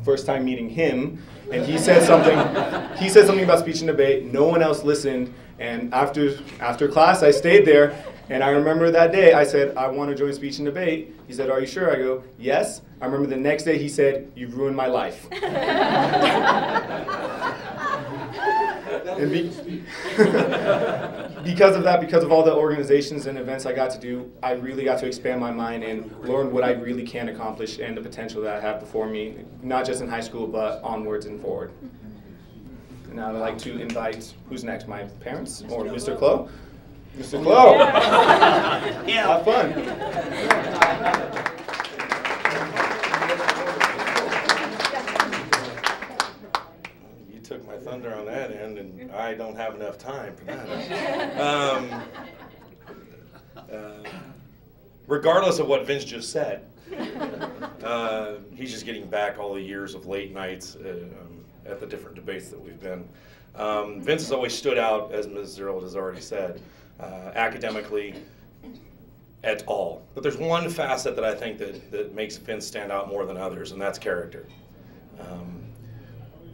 first time meeting him, and he said something about speech and debate. No one else listened, and after class I stayed there, and I remember that day I said, I want to join speech and debate. He said, are you sure? I go, yes. I remember the next day he said, you've ruined my life. And because of that, because of all the organizations and events I got to do, I really got to expand my mind and learn what I really can accomplish and the potential that I have before me, not just in high school, but onwards and forward. And now I'd like to invite, who's next, my parents or Mr. Cloo? Mr. Cloo! Yeah. Have fun. Took my thunder on that end, and I don't have enough time for that. Regardless of what Vince just said, he's just getting back all the years of late nights at the different debates that we've been. Vince has always stood out, as Ms. Zierold has already said, academically et al. But there's one facet that I think that makes Vince stand out more than others, and that's character.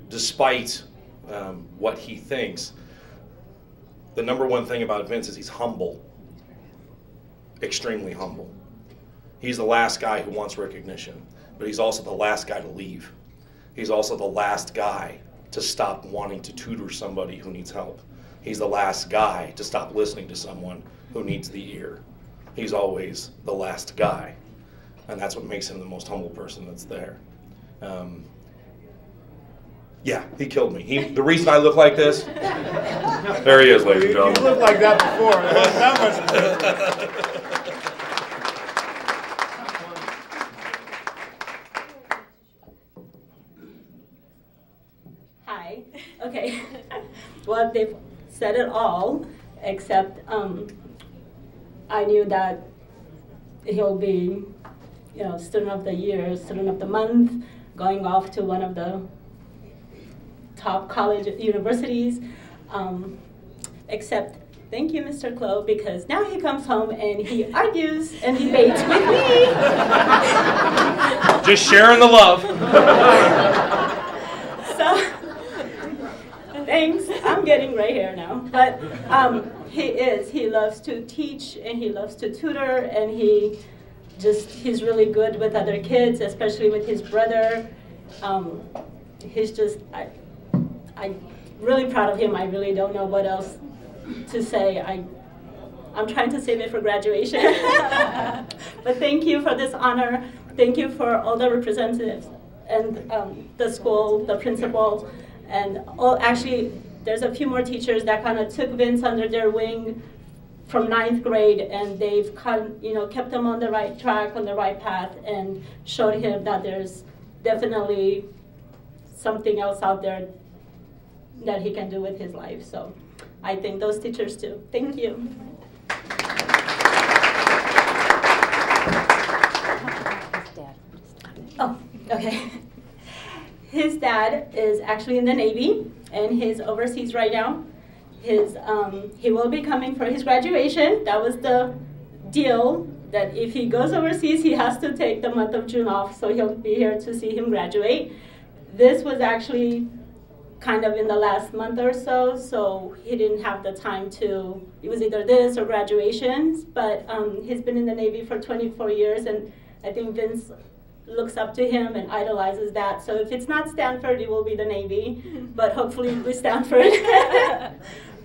Despite what he thinks, the #1 thing about Vince is he's humble, extremely humble. He's the last guy who wants recognition, but he's also the last guy to leave. He's also the last guy to stop wanting to tutor somebody who needs help. He's the last guy to stop listening to someone who needs the ear. He's always the last guy, and that's what makes him the most humble person that's there. Yeah, he killed me. The reason I look like this, there he is, ladies and gentlemen. You looked like that before. It wasn't that much. Hi. Okay. Well, they've said it all, except I knew that he'll be, student of the year, student of the month, going off to one of the top college universities, except thank you, Mr. Cloo, because now he comes home and he argues and debates with me. Just sharing the love. So, thanks, I'm getting gray hair now, but he loves to teach and he loves to tutor, and he's really good with other kids, especially with his brother. I'm really proud of him. I really don't know what else to say. I'm trying to save it for graduation. But thank you for this honor. Thank you for all the representatives and the school, the principal, and actually there's a few more teachers that kind of took Vince under their wing from 9th grade, and they've kept him on the right track, on the right path, and showed him that there's definitely something else out there that he can do with his life. So I thank those teachers too. Thank you. Oh, okay. His dad is actually in the Navy, and he's overseas right now. He will be coming for his graduation. That was the deal, that if he goes overseas, he has to take the month of June off, so he'll be here to see him graduate. This was actually kind of in the last month or so he didn't have the time to, it was either this or graduations, but he's been in the Navy for 24 years, and I think Vince looks up to him and idolizes that. So if it's not Stanford, it will be the Navy, but hopefully it'll be Stanford.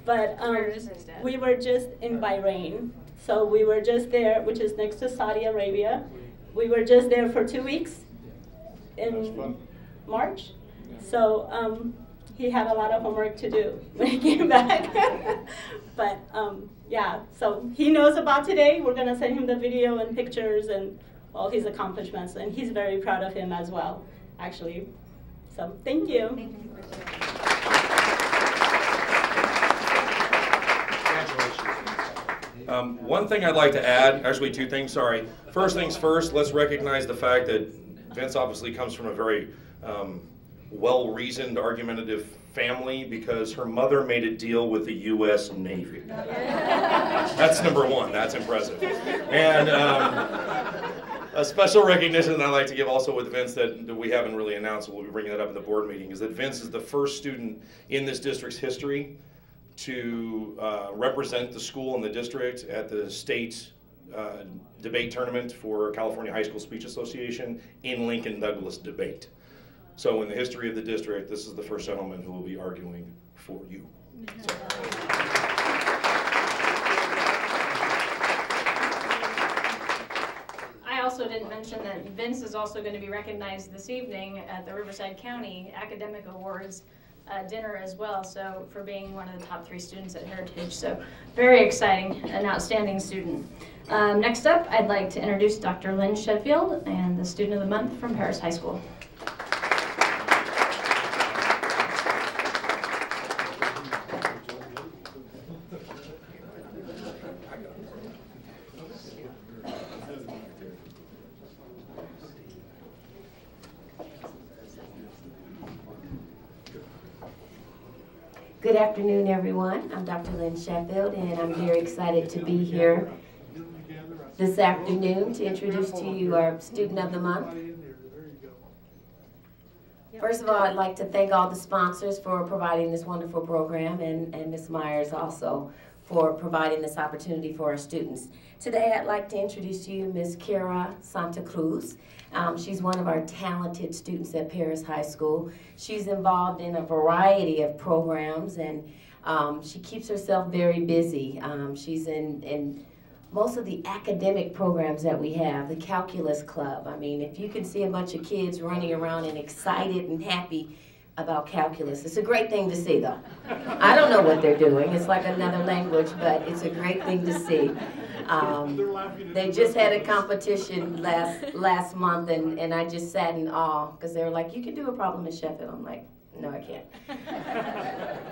But we were just in Bahrain. So we were just there, which is next to Saudi Arabia. We were just there for 2 weeks in March. So he had a lot of homework to do when he came back. But yeah, so he knows about today. We're gonna send him the video and pictures and all his accomplishments, and he's very proud of him as well, actually. So thank you. One thing I'd like to add, actually two things, sorry. First things first, let's recognize the fact that Vince obviously comes from a very well-reasoned, argumentative family, because her mother made a deal with the U.S. Navy. That's number one, that's impressive. And a special recognition that I'd like to give also with Vince that we haven't really announced, we'll be bringing that up in the board meeting, is that Vince is the first student in this district's history to represent the school and the district at the state debate tournament for California High School Speech Association in Lincoln Douglas debate. So in the history of the district, this is the first gentleman who will be arguing for you. So. I also didn't mention that Vince is also going to be recognized this evening at the Riverside County Academic Awards dinner as well, so for being one of the top 3 students at Heritage. So very exciting, an outstanding student. Next up, I'd like to introduce Dr. Lynn Sheffield, and the Student of the Month from Perris High School. Good afternoon, everyone. I'm Dr. Lynn Sheffield, and I'm very excited to be here this afternoon to introduce to you our Student of the Month. First of all, I'd like to thank all the sponsors for providing this wonderful program, and Ms. Myers also for providing this opportunity for our students. Today, I'd like to introduce to you Ms. Kyra Santa Cruz. She's one of our talented students at Perris High School. She's involved in a variety of programs, and she keeps herself very busy. She's in most of the academic programs that we have, the Calculus Club. I mean, if you can see a bunch of kids running around and excited and happy, about calculus. It's a great thing to see, though. I don't know what they're doing. It's like another language, but it's a great thing to see. They just had a competition last month, and I just sat in awe, because they were like, you can do a problem in Sheffield. I'm like, no, I can't.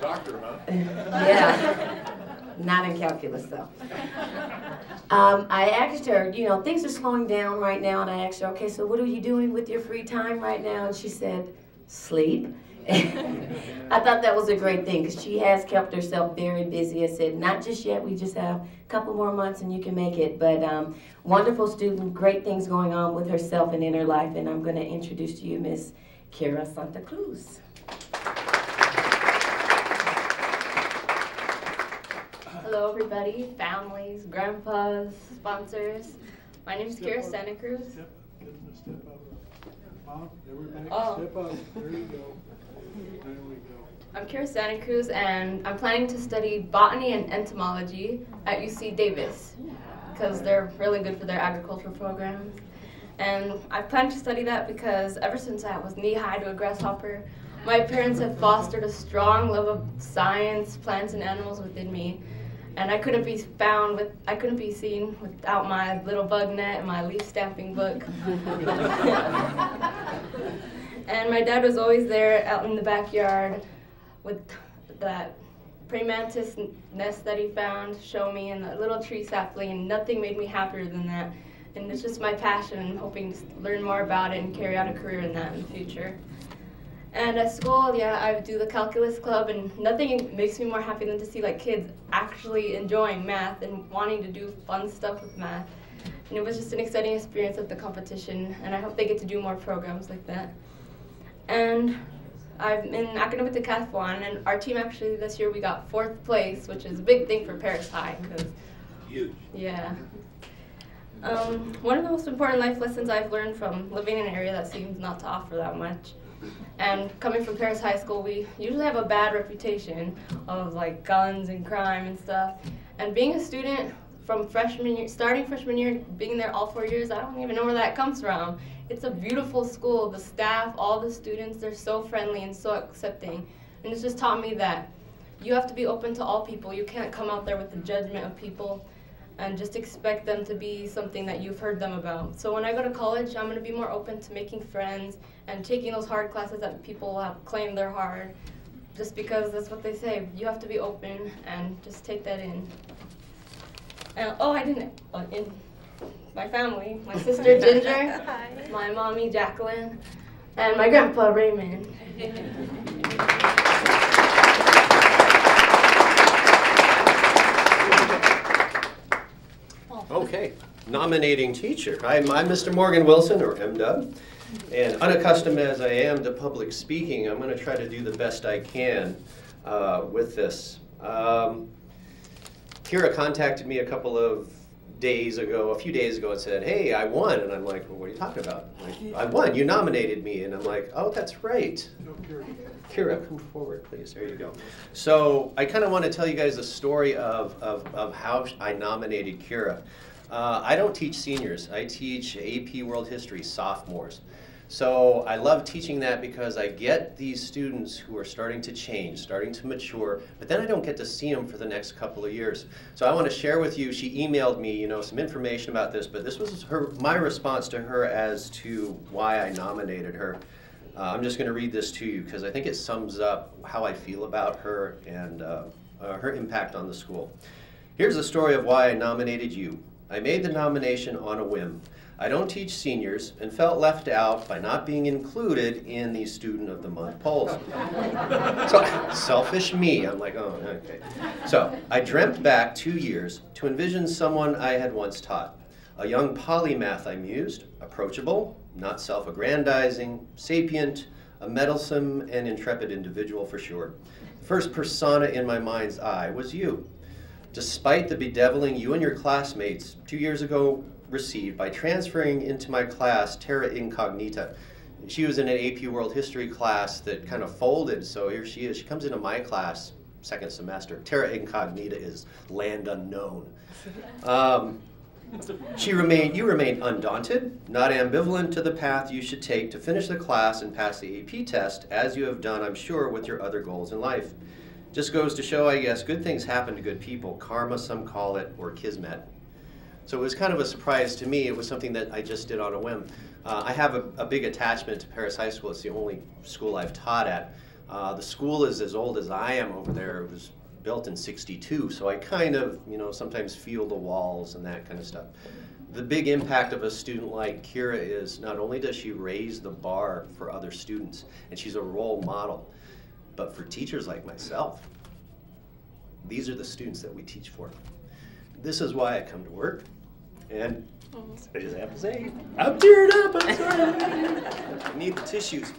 Doctor, huh? Yeah. Not in calculus, though. I asked her, you know, things are slowing down right now, and I asked her, okay, so what are you doing with your free time right now? And she said, sleep. I thought that was a great thing, because she has kept herself very busy. I said, not just yet, we just have a couple more months and you can make it. But wonderful student, great things going on with herself and in her life. And I'm going to introduce to you Miss Kyra Santa Cruz. Hello everybody, families, grandpas, sponsors. My name is Kyra Santa Cruz. Step up. There you go. There we go. I'm Kyra Santa Cruz, and I'm planning to study botany and entomology at UC Davis because they're really good for their agricultural program. And I plan to study that because ever since I was knee-high to a grasshopper, my parents have fostered a strong love of science, plants, and animals within me. And I couldn't be seen without my little bug net and my leaf stamping book. And my dad was always there out in the backyard with that praying mantis nest that he found, show me, and the little tree sapling, and nothing made me happier than that. And it's just my passion, and hoping to learn more about it and carry out a career in that in the future. And at school, yeah, I do the calculus club, and nothing makes me more happy than to see like kids actually enjoying math and wanting to do fun stuff with math. And it was just an exciting experience at the competition, and I hope they get to do more programs like that. And I'm in academic decathlon, and our team actually this year we got 4th place, which is a big thing for Perris High. Huge. Yeah. One of the most important life lessons I've learned from living in an area that seems not to offer that much, and coming from Perris High School, we usually have a bad reputation of like guns and crime and stuff. And being a student from freshman year, starting freshman year, being there all 4 years, I don't even know where that comes from. It's a beautiful school. The staff, all the students, they're so friendly and so accepting. And it's just taught me that you have to be open to all people. You can't come out there with the judgment of people and just expect them to be something that you've heard them about. So when I go to college, I'm going to be more open to making friends and taking those hard classes that people have claimed they're hard, just because that's what they say. You have to be open and just take that in. And, in my family, my sister Ginger, my mommy Jacqueline, and my grandpa Raymond. Okay, nominating teacher. I'm Mr. Morgan Wilson, or M-Dub, and unaccustomed as I am to public speaking, I'm going to try to do the best I can with this. Kyra contacted me a few days ago and said, hey, I won. And I'm like, well, what are you talking about? Like, I won, you nominated me. And I'm like, oh, that's right. Kyra, come forward, please. There you go. So I kind of want to tell you guys a story of how I nominated Kyra. I don't teach seniors. I teach AP World History sophomores. So I love teaching that because I get these students who are starting to change, starting to mature, but then I don't get to see them for the next couple of years. So I want to share with you, she emailed me, some information about this, but this was my response to her as to why I nominated her. I'm just going to read this to you because I think it sums up how I feel about her and her impact on the school. Here's the story of why I nominated you. I made the nomination on a whim. I don't teach seniors and felt left out by not being included in the Student of the Month polls. So, selfish me, I'm like, oh, okay. So, I dreamt back 2 years to envision someone I had once taught. A young polymath I mused, approachable, not self-aggrandizing, sapient, a meddlesome and intrepid individual for sure. The first persona in my mind's eye was you. Despite the bedeviling you and your classmates 2 years ago received by transferring into my class terra incognita. She was in an AP World History class that kind of folded, so here she is. She comes into my class, second semester. Terra incognita is land unknown. You remained undaunted, not ambivalent to the path you should take to finish the class and pass the AP test, as you have done, I'm sure, with your other goals in life. Just goes to show, I guess, good things happen to good people. Karma, some call it, or kismet. So it was kind of a surprise to me. It was something that I just did on a whim. I have a big attachment to Perris High School. It's the only school I've taught at. The school is as old as I am over there. It was built in '62, so I kind of, sometimes feel the walls and that kind of stuff. The big impact of a student like Kyra is not only does she raise the bar for other students, and she's a role model, but for teachers like myself, these are the students that we teach for. This is why I come to work, and I just have to say, I'm teared up, I'm sorry. I need the tissues.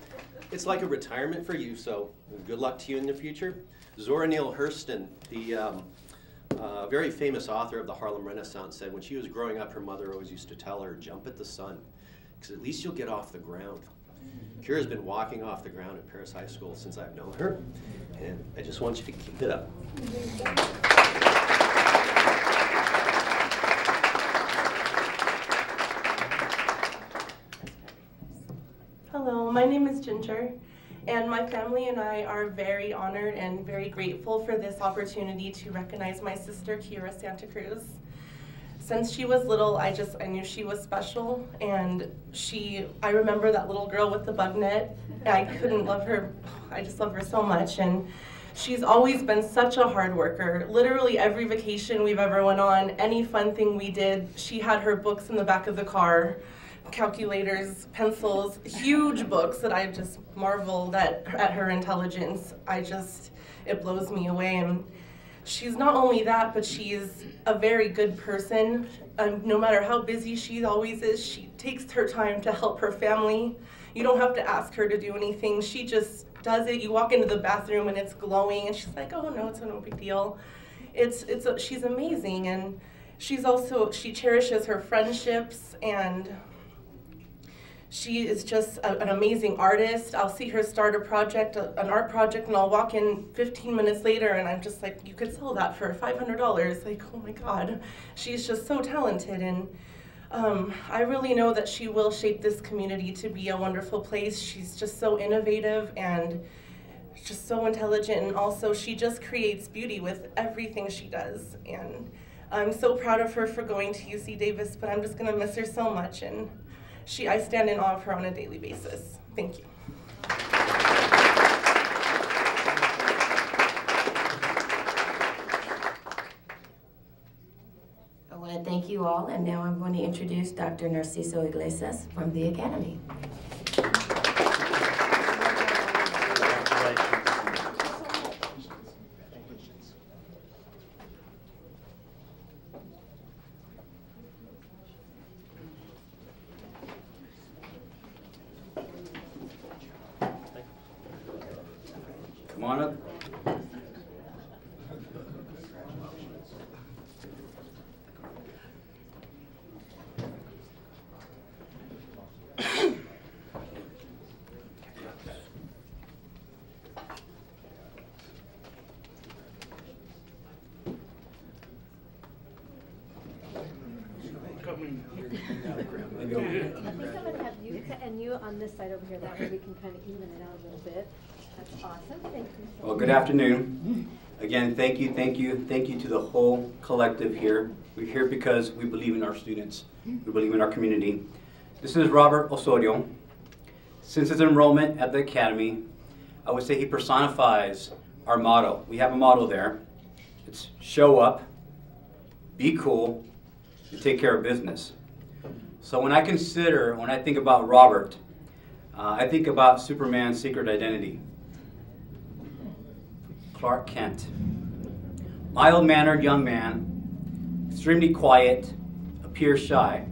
It's like a retirement for you, so good luck to you in the future. Zora Neale Hurston, the very famous author of the Harlem Renaissance, said when she was growing up, her mother always used to tell her, jump at the sun, because at least you'll get off the ground. Kyra's been walking off the ground at Perris High School since I've known her, and I just want you to keep it up. Hello, my name is Ginger, and my family and I are very honored and very grateful for this opportunity to recognize my sister, Kyra Santa Cruz. Since she was little, I knew she was special, and I remember that little girl with the bug net. I couldn't love her, I just love her so much, and she's always been such a hard worker. Literally every vacation we've ever went on, any fun thing we did, she had her books in the back of the car, calculators, pencils, huge books that I just marveled at her intelligence. It blows me away. And she's not only that, but she's a very good person. No matter how busy she always is, she takes her time to help her family. You don't have to ask her to do anything. She just does it. You walk into the bathroom and it's glowing, and she's like, oh no, it's no big deal. She's amazing, and she cherishes her friendships, and she is just an amazing artist. I'll see her start a project, an art project, and I'll walk in 15 minutes later and I'm just like, you could sell that for $500. Like, oh my God. She's just so talented, and I really know that she will shape this community to be a wonderful place. She's just so innovative and just so intelligent, and also she just creates beauty with everything she does. And I'm so proud of her for going to UC Davis, but I'm just gonna miss her so much, and I stand in awe of her on a daily basis. Thank you. I want to thank you all, and now I'm going to introduce Dr. Narciso Iglesias from the Academy. Come on up. I think I'm going to have you and you on this side over here. That way we can kind of even it out a little bit. That's awesome. Thank you. Well, good afternoon. Again, thank you to the whole collective here. We're here because we believe in our students. We believe in our community. This is Robert Osorio. Since his enrollment at the Academy, I would say he personifies our motto. We have a motto there. It's show up, be cool, and take care of business. So when I think about Robert, I think about Superman's secret identity. Clark Kent. Mild-mannered young man, extremely quiet, appears shy.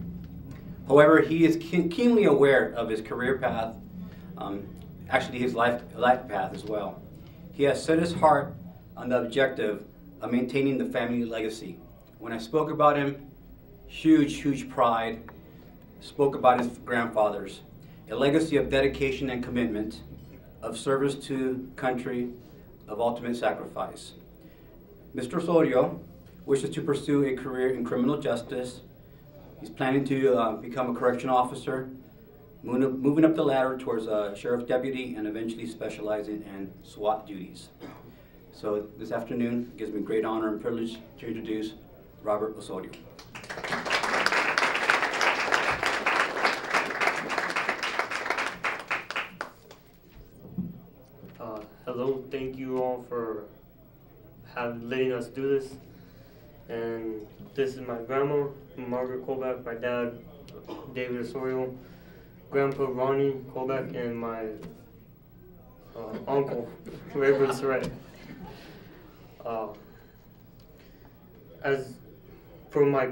However, he is keenly aware of his career path, actually his life path as well. He has set his heart on the objective of maintaining the family legacy. When I spoke about him, huge pride, spoke about his grandfathers, a legacy of dedication and commitment, of service to country, of ultimate sacrifice. Mr. Osorio wishes to pursue a career in criminal justice, He's planning to become a correctional officer, moving up the ladder towards a sheriff deputy and eventually specializing in SWAT duties. So this afternoon, it gives me great honor and privilege to introduce Robert Osorio. Hello, thank you all for letting us do this. And this is my grandma, Margaret Colback, my dad, David Osorio, Grandpa Ronnie Colback, and my uncle, Rayburn Surratt. As for my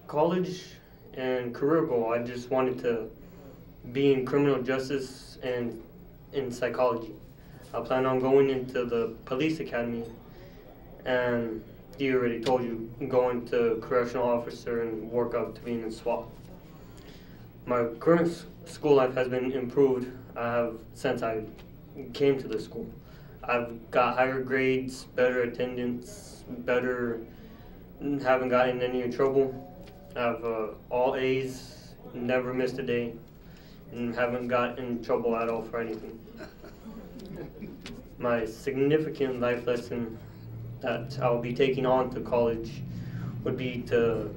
college and career goal, I just wanted to be in criminal justice and in psychology. I plan on going into the police academy, and he already told you, going to correctional officer and work up to being in SWAT. My current school life has been improved since I came to the school. I've got higher grades, better attendance, haven't gotten any trouble. I have all A's, never missed a day, and haven't got in trouble at all for anything. My significant life lesson that I'll be taking on to college would be to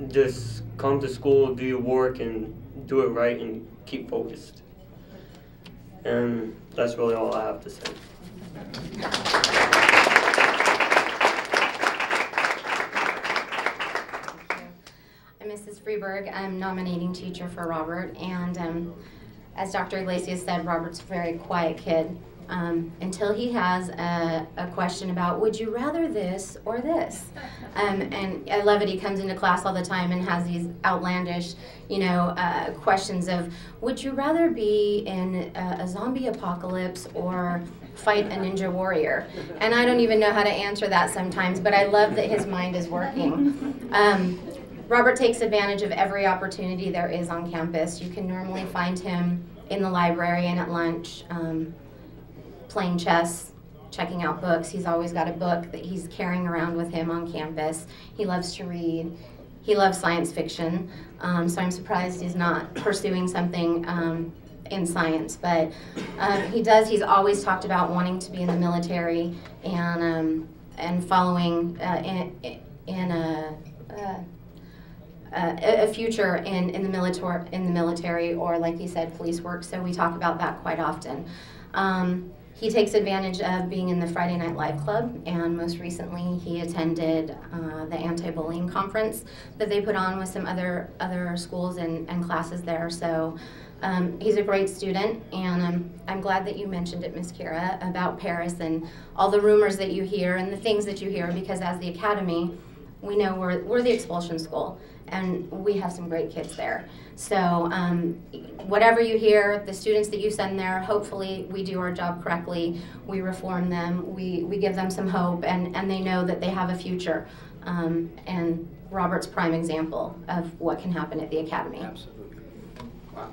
just come to school, do your work, and do it right, and keep focused. And that's really all I have to say. I'm Mrs. Freeberg. I'm nominating teacher for Robert, and as Dr. Iglesias said, Robert's a very quiet kid. Until he has a question about, would you rather this or this? And I love it, he comes into class all the time and has these outlandish, questions of, would you rather be in a zombie apocalypse or fight a ninja warrior? And I don't even know how to answer that sometimes, but I love that his mind is working. Robert takes advantage of every opportunity there is on campus. You can normally find him in the library and at lunch, playing chess, checking out books. He's always got a book that he's carrying around with him on campus. He loves to read. He loves science fiction, so I'm surprised he's not pursuing something in science. But he's always talked about wanting to be in the military and following in a future in the military, or like he said, police work. So we talk about that quite often. He takes advantage of being in the Friday Night Live Club, and most recently he attended the anti-bullying conference that they put on with some other schools and classes there. So he's a great student, and I'm glad that you mentioned it, Miss Kyra, about Perris and all the rumors that you hear and the things that you hear, because as the academy, we know we're the expulsion school, and we have some great kids there. So whatever you hear, the students that you send there, hopefully we do our job correctly. We reform them, we give them some hope, and they know that they have a future. And Robert's prime example of what can happen at the academy. Absolutely. Wow.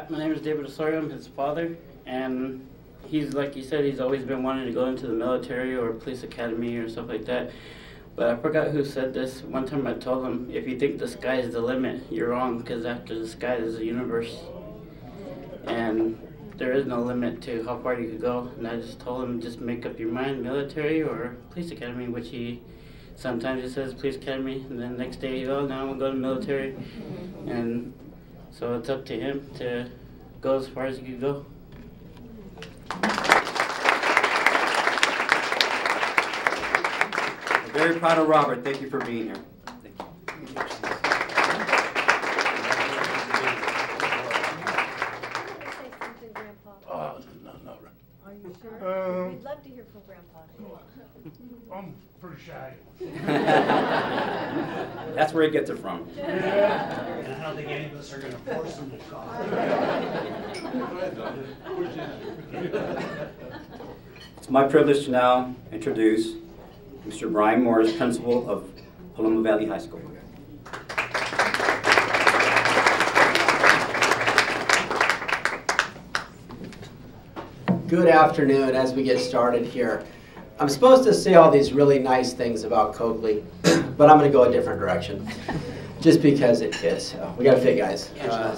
My name is David Osorio. I'm his father, and he's, like you said, he's always been wanting to go into the military or police academy or stuff like that. But I forgot who said this. One time I told him, if you think the sky is the limit, you're wrong, because after the sky is the universe. And there is no limit to how far you could go. And I just told him, just make up your mind, military or police academy, which sometimes he says police academy, and then next day, oh, now I'm going to go to military. And so it's up to him to go as far as he could go. Very proud of Robert. Thank you for being here. Thank you. No. Are you sure? We'd love to hear from Grandpa. I'm pretty shy. That's where he gets it from. And I don't think any of us are going to force him to talk. It's my privilege to now introduce Mr. Brian Morris, principal of Paloma Valley High School. Good afternoon. As we get started here, I'm supposed to say all these really nice things about Coakley, but I'm going to go a different direction, just because it fits. We got to fit, guys.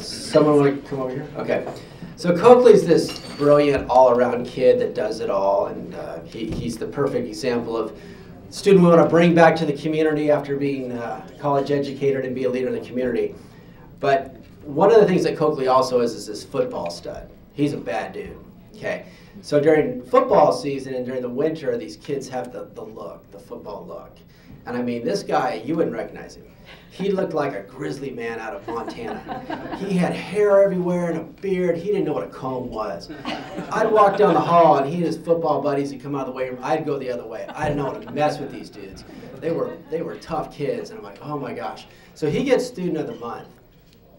Someone want to come over here? Okay. So Coakley's this brilliant, all-around kid that does it all, and he's the perfect example of student we want to bring back to the community after being college educated and be a leader in the community. But one of the things that Coakley also is this football stud. He's a bad dude. Okay. So during football season and during the winter, these kids have the look, the football look. And I mean, this guy, you wouldn't recognize him. He looked like a grizzly man out of Montana. He had hair everywhere and a beard. He didn't know what a comb was. I'd walk down the hall and he and his football buddies would come out of the weight room. I'd go the other way. I didn't know how to mess with these dudes. They were tough kids, and I'm like, oh my gosh. So he gets Student of the Month,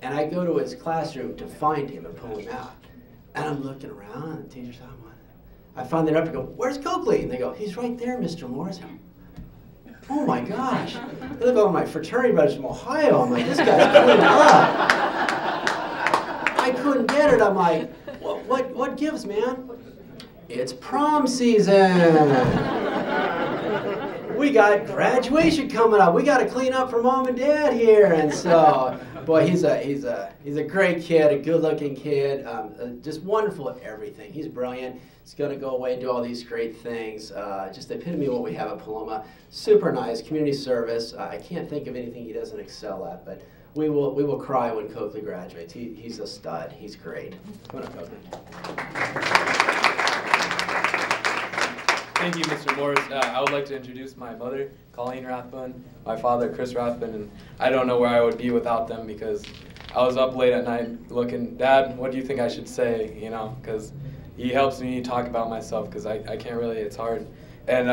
and I go to his classroom to find him and pull him out. And I'm looking around, and the teacher's talking about it. I finally up and go, where's Coakley? And they go, he's right there, Mr. Morris. Oh my gosh. They look all my fraternity brothers from Ohio. I'm like, this guy's cleaning up. I couldn't get it. I'm like, what gives, man? It's prom season. We got graduation coming up. We got to clean up for mom and dad here. And so, boy, he's a great kid, a good-looking kid, just wonderful at everything. He's brilliant. He's going to go away and do all these great things. Just the epitome of what we have at Paloma. Super nice, community service. I can't think of anything he doesn't excel at, but we will cry when Coakley graduates. He's a stud. He's great. Come on up, Coakley. Thank you, Mr. Morris. I would like to introduce my mother, Colleen Rathbun, my father, Chris Rathbun, and I don't know where I would be without them because I was up late at night looking, Dad, what do you think I should say, you know, because he helps me talk about myself because I can't really, it's hard. And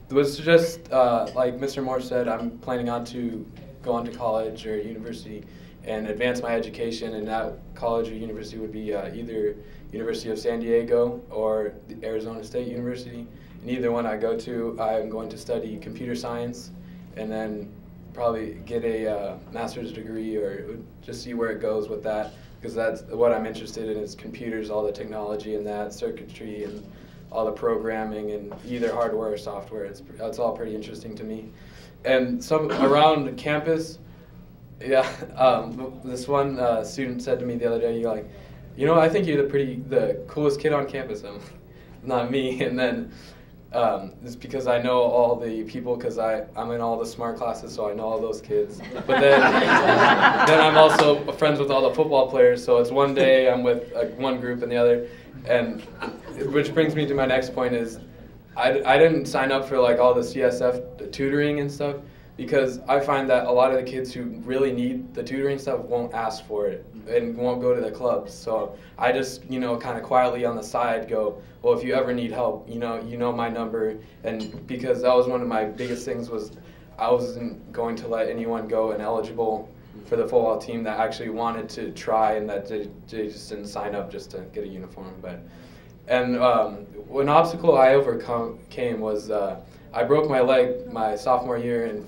it was just, like Mr. Morris said, I'm planning on to go on to college or university and advance my education, and that college or university would be either University of San Diego or the Arizona State University. And either one I go to, I'm going to study computer science and then probably get a master's degree or just see where it goes with that, because that's what I'm interested in is computers, all the technology and that, circuitry and all the programming and either hardware or software. It's all pretty interesting to me. And some around campus, yeah, this one student said to me the other day, you're like, you know, I think you're the coolest kid on campus. Not me. And then it's because I know all the people, because I'm in all the smart classes, so I know all those kids. But then I'm also friends with all the football players, so it's one day I'm with one group and the other. And which brings me to my next point is I didn't sign up for like all the CSF tutoring and stuff, because I find that a lot of the kids who really need the tutoring stuff won't ask for it and won't go to the clubs. So I just, you know, kind of quietly on the side go, well, if you ever need help, you know my number. And because that was one of my biggest things was I wasn't going to let anyone go ineligible for the football team that actually wanted to try and that they just didn't sign up just to get a uniform. And one obstacle I overcame was I broke my leg my sophomore year in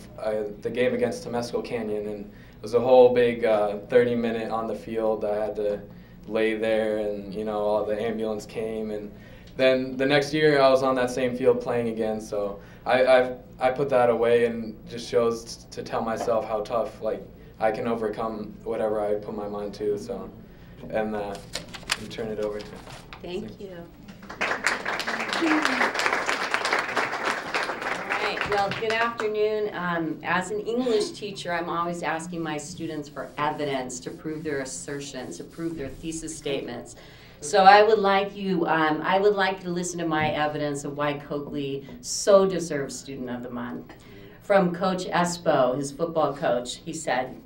the game against Temescal Canyon, and it was a whole big 30-minute on the field. I had to lay there, and you know, all the ambulance came, and then the next year I was on that same field playing again. So I put that away, and just shows to tell myself how tough like I can overcome whatever I put my mind to. So, and turn it over to. Thank you. Well, good afternoon. As an English teacher, I'm always asking my students for evidence to prove their assertions, to prove their thesis statements. So I would like you to listen to my evidence of why Coakley so deserves Student of the Month. From Coach Espo, his football coach, he said,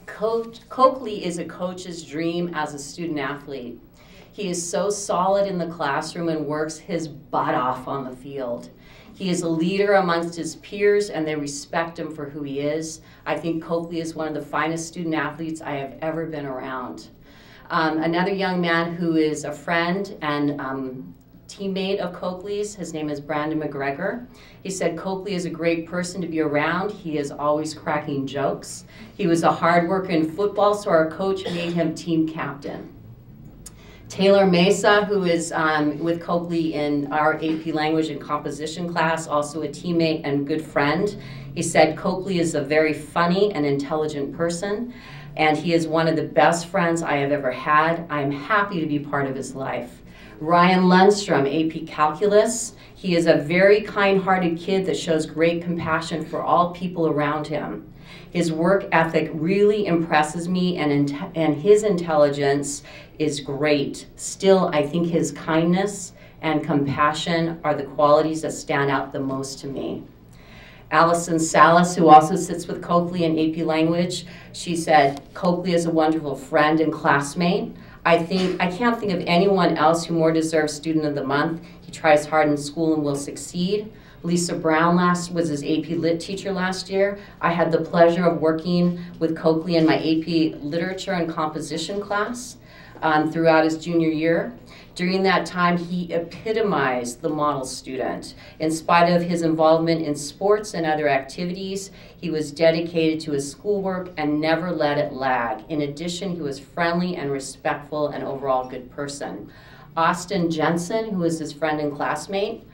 Coakley is a coach's dream as a student athlete. He is so solid in the classroom and works his butt off on the field. He is a leader amongst his peers, and they respect him for who he is. I think Coakley is one of the finest student athletes I have ever been around. Another young man who is a friend and teammate of Coakley's, his name is Brandon McGregor. He said Coakley is a great person to be around. He is always cracking jokes. He was a hard worker in football, so our coach made him team captain. Taylor Mesa, who is with Coakley in our AP Language and Composition class, also a teammate and good friend. He said Coakley is a very funny and intelligent person, and he is one of the best friends I have ever had. I am happy to be part of his life. Ryan Lundstrom, AP Calculus. He is a very kind-hearted kid that shows great compassion for all people around him. His work ethic really impresses me, and his intelligence is great. Still, I think his kindness and compassion are the qualities that stand out the most to me. Allison Salas, who also sits with Coakley in AP Language, she said, Coakley is a wonderful friend and classmate. I can't think of anyone else who more deserves Student of the Month. He tries hard in school and will succeed. Lisa Brown was his AP Lit teacher last year. I had the pleasure of working with Coakley in my AP Literature and Composition class throughout his junior year. During that time, he epitomized the model student. In spite of his involvement in sports and other activities, he was dedicated to his schoolwork and never let it lag. In addition, he was friendly and respectful and overall good person. Austin Jensen, who is his friend and classmate,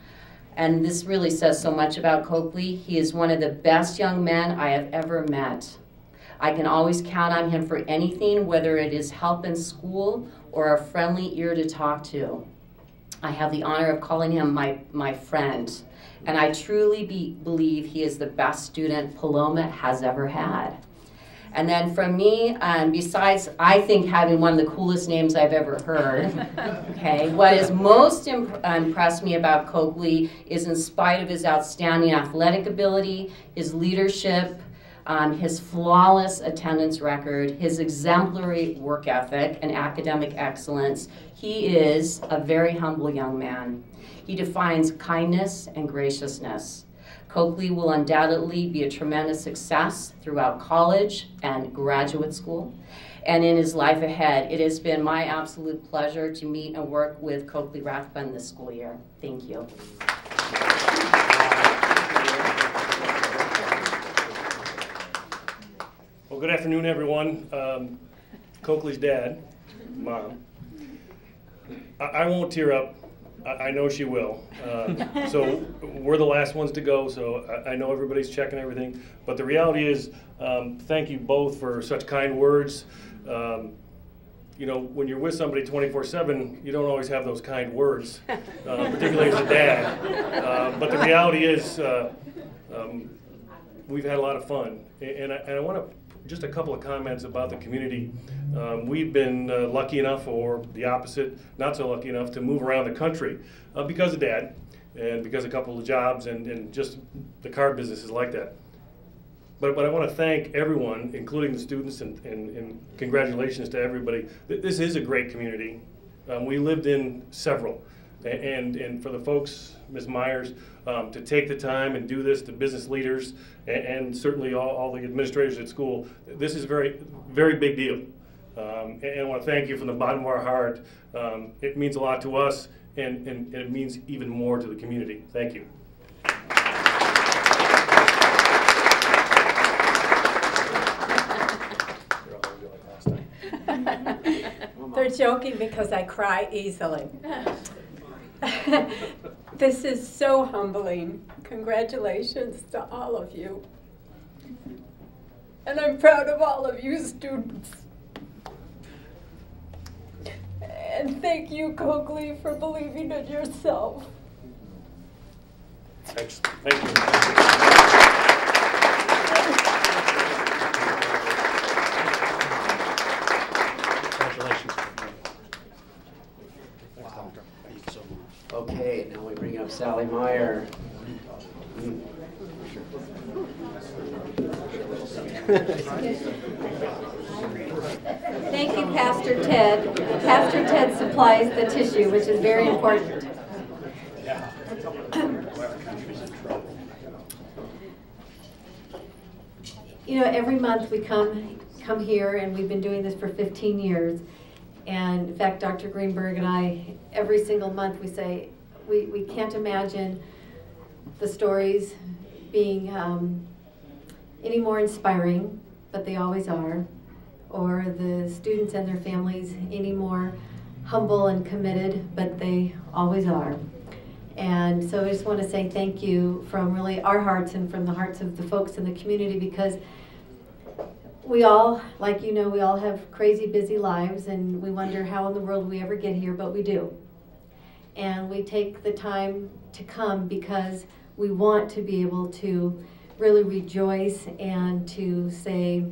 and this really says so much about Coakley, he is one of the best young men I have ever met. I can always count on him for anything, whether it is help in school or a friendly ear to talk to. I have the honor of calling him my friend, and I truly believe he is the best student Paloma has ever had. And then from me, besides, I think having one of the coolest names I've ever heard, okay, what has most impressed me about Coakley is in spite of his outstanding athletic ability, his leadership, his flawless attendance record, his exemplary work ethic and academic excellence, he is a very humble young man. He defines kindness and graciousness. Coakley will undoubtedly be a tremendous success throughout college and graduate school and in his life ahead. It has been my absolute pleasure to meet and work with Coakley Rathbun this school year. Thank you. Well, good afternoon, everyone. Coakley's dad, Mom. I won't tear up. I know she will. So we're the last ones to go, so I know everybody's checking everything. But the reality is, thank you both for such kind words. You know, when you're with somebody 24/7, you don't always have those kind words, particularly as a dad. But the reality is, we've had a lot of fun. And I want to just a couple of comments about the community. We've been lucky enough, or the opposite, not so lucky enough, to move around the country because of Dad and because of a couple of jobs and just the car business is like that. But I want to thank everyone, including the students, and congratulations to everybody. This is a great community. We lived in several. And for the folks, Ms. Myers, to take the time and do this, to business leaders, and certainly all the administrators at school, this is a very, very big deal. And I want to thank you from the bottom of our heart. It means a lot to us, and it means even more to the community. Thank you. They're joking because I cry easily. This is so humbling. Congratulations to all of you. And I'm proud of all of you students. And thank you, Coakley, for believing in yourself. Thanks. Thank you. Okay, now we bring up Sally Meyer. Thank you, Pastor Ted. Pastor Ted supplies the tissue, which is very important. You know, every month we come here, and we've been doing this for 15 years. And in fact, Dr. Greenberg and I, every single month we say, we can't imagine the stories being any more inspiring, but they always are, or the students and their families any more humble and committed, but they always are. And so I just want to say thank you from really our hearts and from the hearts of the folks in the community, because we all, like you know, we all have crazy busy lives and we wonder how in the world we ever get here, but we do. And we take the time to come because we want to be able to really rejoice and to say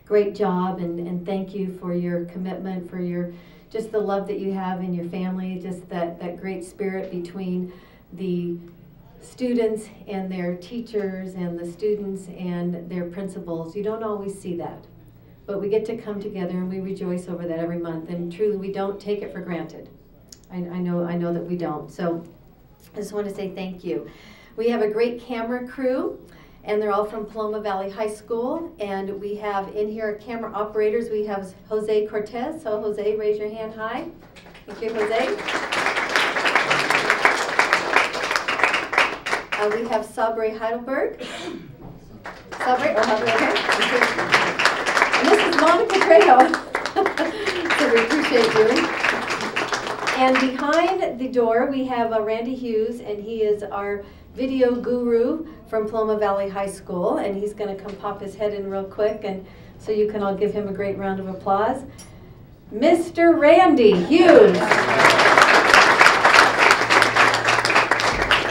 great job and thank you for your commitment, for your just the love that you have in your family, just that great spirit between the students and their teachers and the students and their principals. You don't always see that, but we get to come together and we rejoice over that every month, and truly we don't take it for granted. I know that we don't. So I just want to say thank you. We have a great camera crew, and they're all from Paloma Valley High School. And we have in here camera operators. We have Jose Cortez. So Jose, raise your hand high. Thank you, Jose. We have Sabre Heidelberg. Sabre, okay. And this is Monica Trejo. So we appreciate you. And behind the door, we have Randy Hughes, and he is our video guru from Paloma Valley High School, and he's going to come pop his head in real quick, and so you can all give him a great round of applause. Mr. Randy Hughes.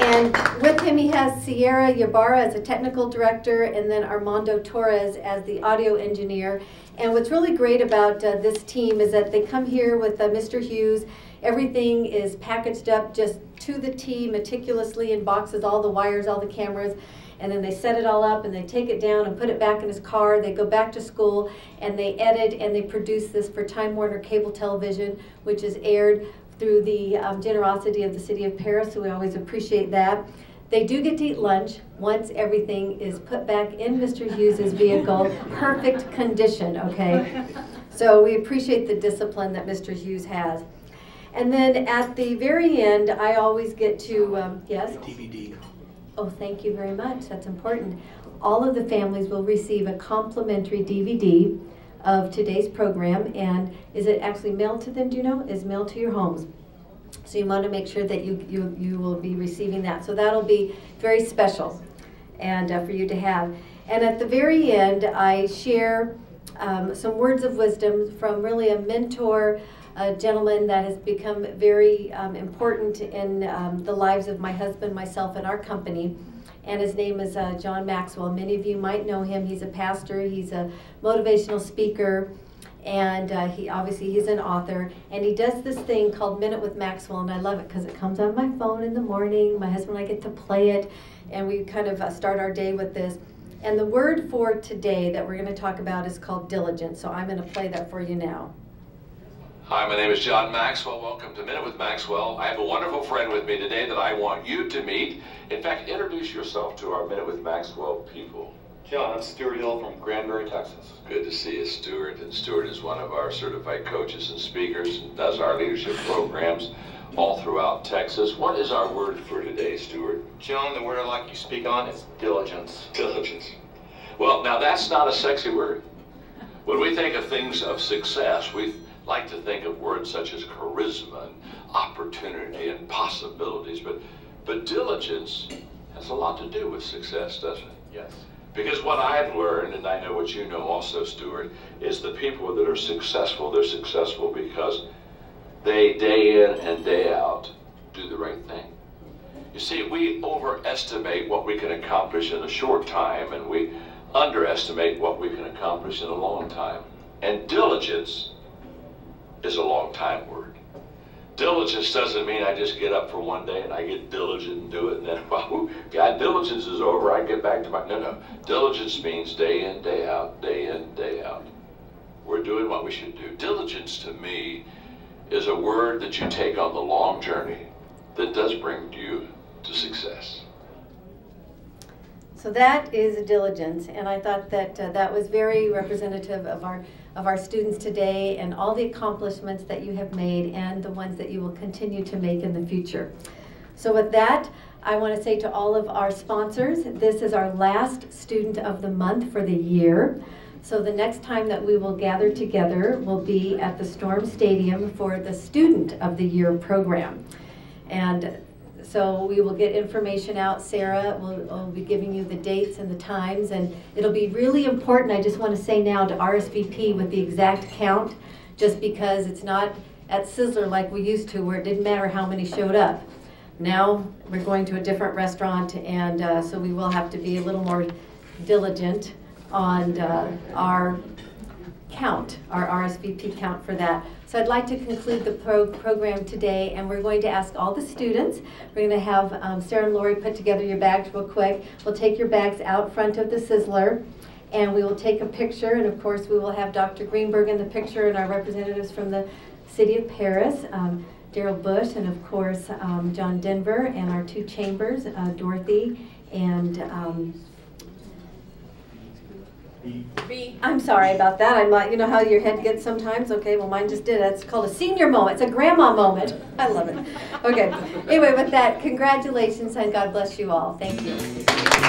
And with him he has Sierra Ybarra as a technical director, and then Armando Torres as the audio engineer. And what's really great about this team is that they come here with Mr. Hughes. Everything is packaged up just to the T, meticulously in boxes, all the wires, all the cameras, and then they set it all up and they take it down and put it back in his car. They go back to school and they edit and they produce this for Time Warner Cable Television, which is aired through the generosity of the city of Perris, so we always appreciate that. They do get to eat lunch once everything is put back in Mr. Hughes's vehicle, perfect condition, okay? So we appreciate the discipline that Mr. Hughes has. And then at the very end, I always get to, yes? DVD. Oh, thank you very much. That's important. All of the families will receive a complimentary DVD of today's program. And is it actually mailed to them, do you know? Is mailed to your homes. So you want to make sure that you will be receiving that. So that'll be very special and for you to have. And at the very end, I share some words of wisdom from really a mentor, a gentleman that has become very important in the lives of my husband, myself, and our company. And his name is John Maxwell. Many of you might know him. He's a pastor. He's a motivational speaker. And he's an author. And he does this thing called Minute with Maxwell. And I love it because it comes on my phone in the morning. My husband and I get to play it. And we kind of start our day with this. And the word for today that we're going to talk about is called diligence. So I'm going to play that for you now. Hi, my name is John Maxwell. Welcome to Minute with Maxwell. I have a wonderful friend with me today that I want you to meet. In fact, introduce yourself to our Minute with Maxwell people. John, I'm Stuart Hill from Granbury, Texas. Good to see you, Stuart. And Stuart is one of our certified coaches and speakers and does our leadership programs all throughout Texas. What is our word for today, Stuart? John, the word I'd like you to speak on is diligence. Diligence. Well, now that's not a sexy word. When we think of things of success, we like to think of words such as charisma and opportunity and possibilities, but diligence has a lot to do with success, doesn't it? Yes. Because what I've learned, and I know what you know also, Stuart, is the people that are successful, they're successful because they day in and day out do the right thing. You see, we overestimate what we can accomplish in a short time, and we underestimate what we can accomplish in a long time. And diligence is a long time word. Diligence doesn't mean I just get up for one day and I get diligent and do it, and then, well, God, diligence is over, I get back to my, no. Diligence means day in, day out, day in, day out. We're doing what we should do. Diligence to me is a word that you take on the long journey that does bring you to success. So that is diligence, and I thought that that was very representative of our students today and all the accomplishments that you have made and the ones that you will continue to make in the future. So with that, I want to say to all of our sponsors, this is our last student of the month for the year. So the next time that we will gather together will be at the Storm Stadium for the Student of the Year program. And so we will get information out. Sarah will be giving you the dates and the times, and it'll be really important, I just want to say now, to RSVP with the exact count, just because it's not at Sizzler like we used to, where it didn't matter how many showed up. Now we're going to a different restaurant, and so we will have to be a little more diligent on our count, our RSVP count for that. So I'd like to conclude the program today, and we're going to ask all the students. We're going to have Sarah and Lori put together your bags real quick. We'll take your bags out front of the Sizzler, and we will take a picture, and of course we will have Dr. Greenberg in the picture and our representatives from the City of Perris, Daryl Busch, and of course John Denver, and our two chambers, Dorothy and I'm sorry about that. I'm like, you know how your head gets sometimes? Okay, well mine just did. It's called a senior moment. It's a grandma moment. I love it. Okay, anyway, with that, congratulations and God bless you all. Thank you.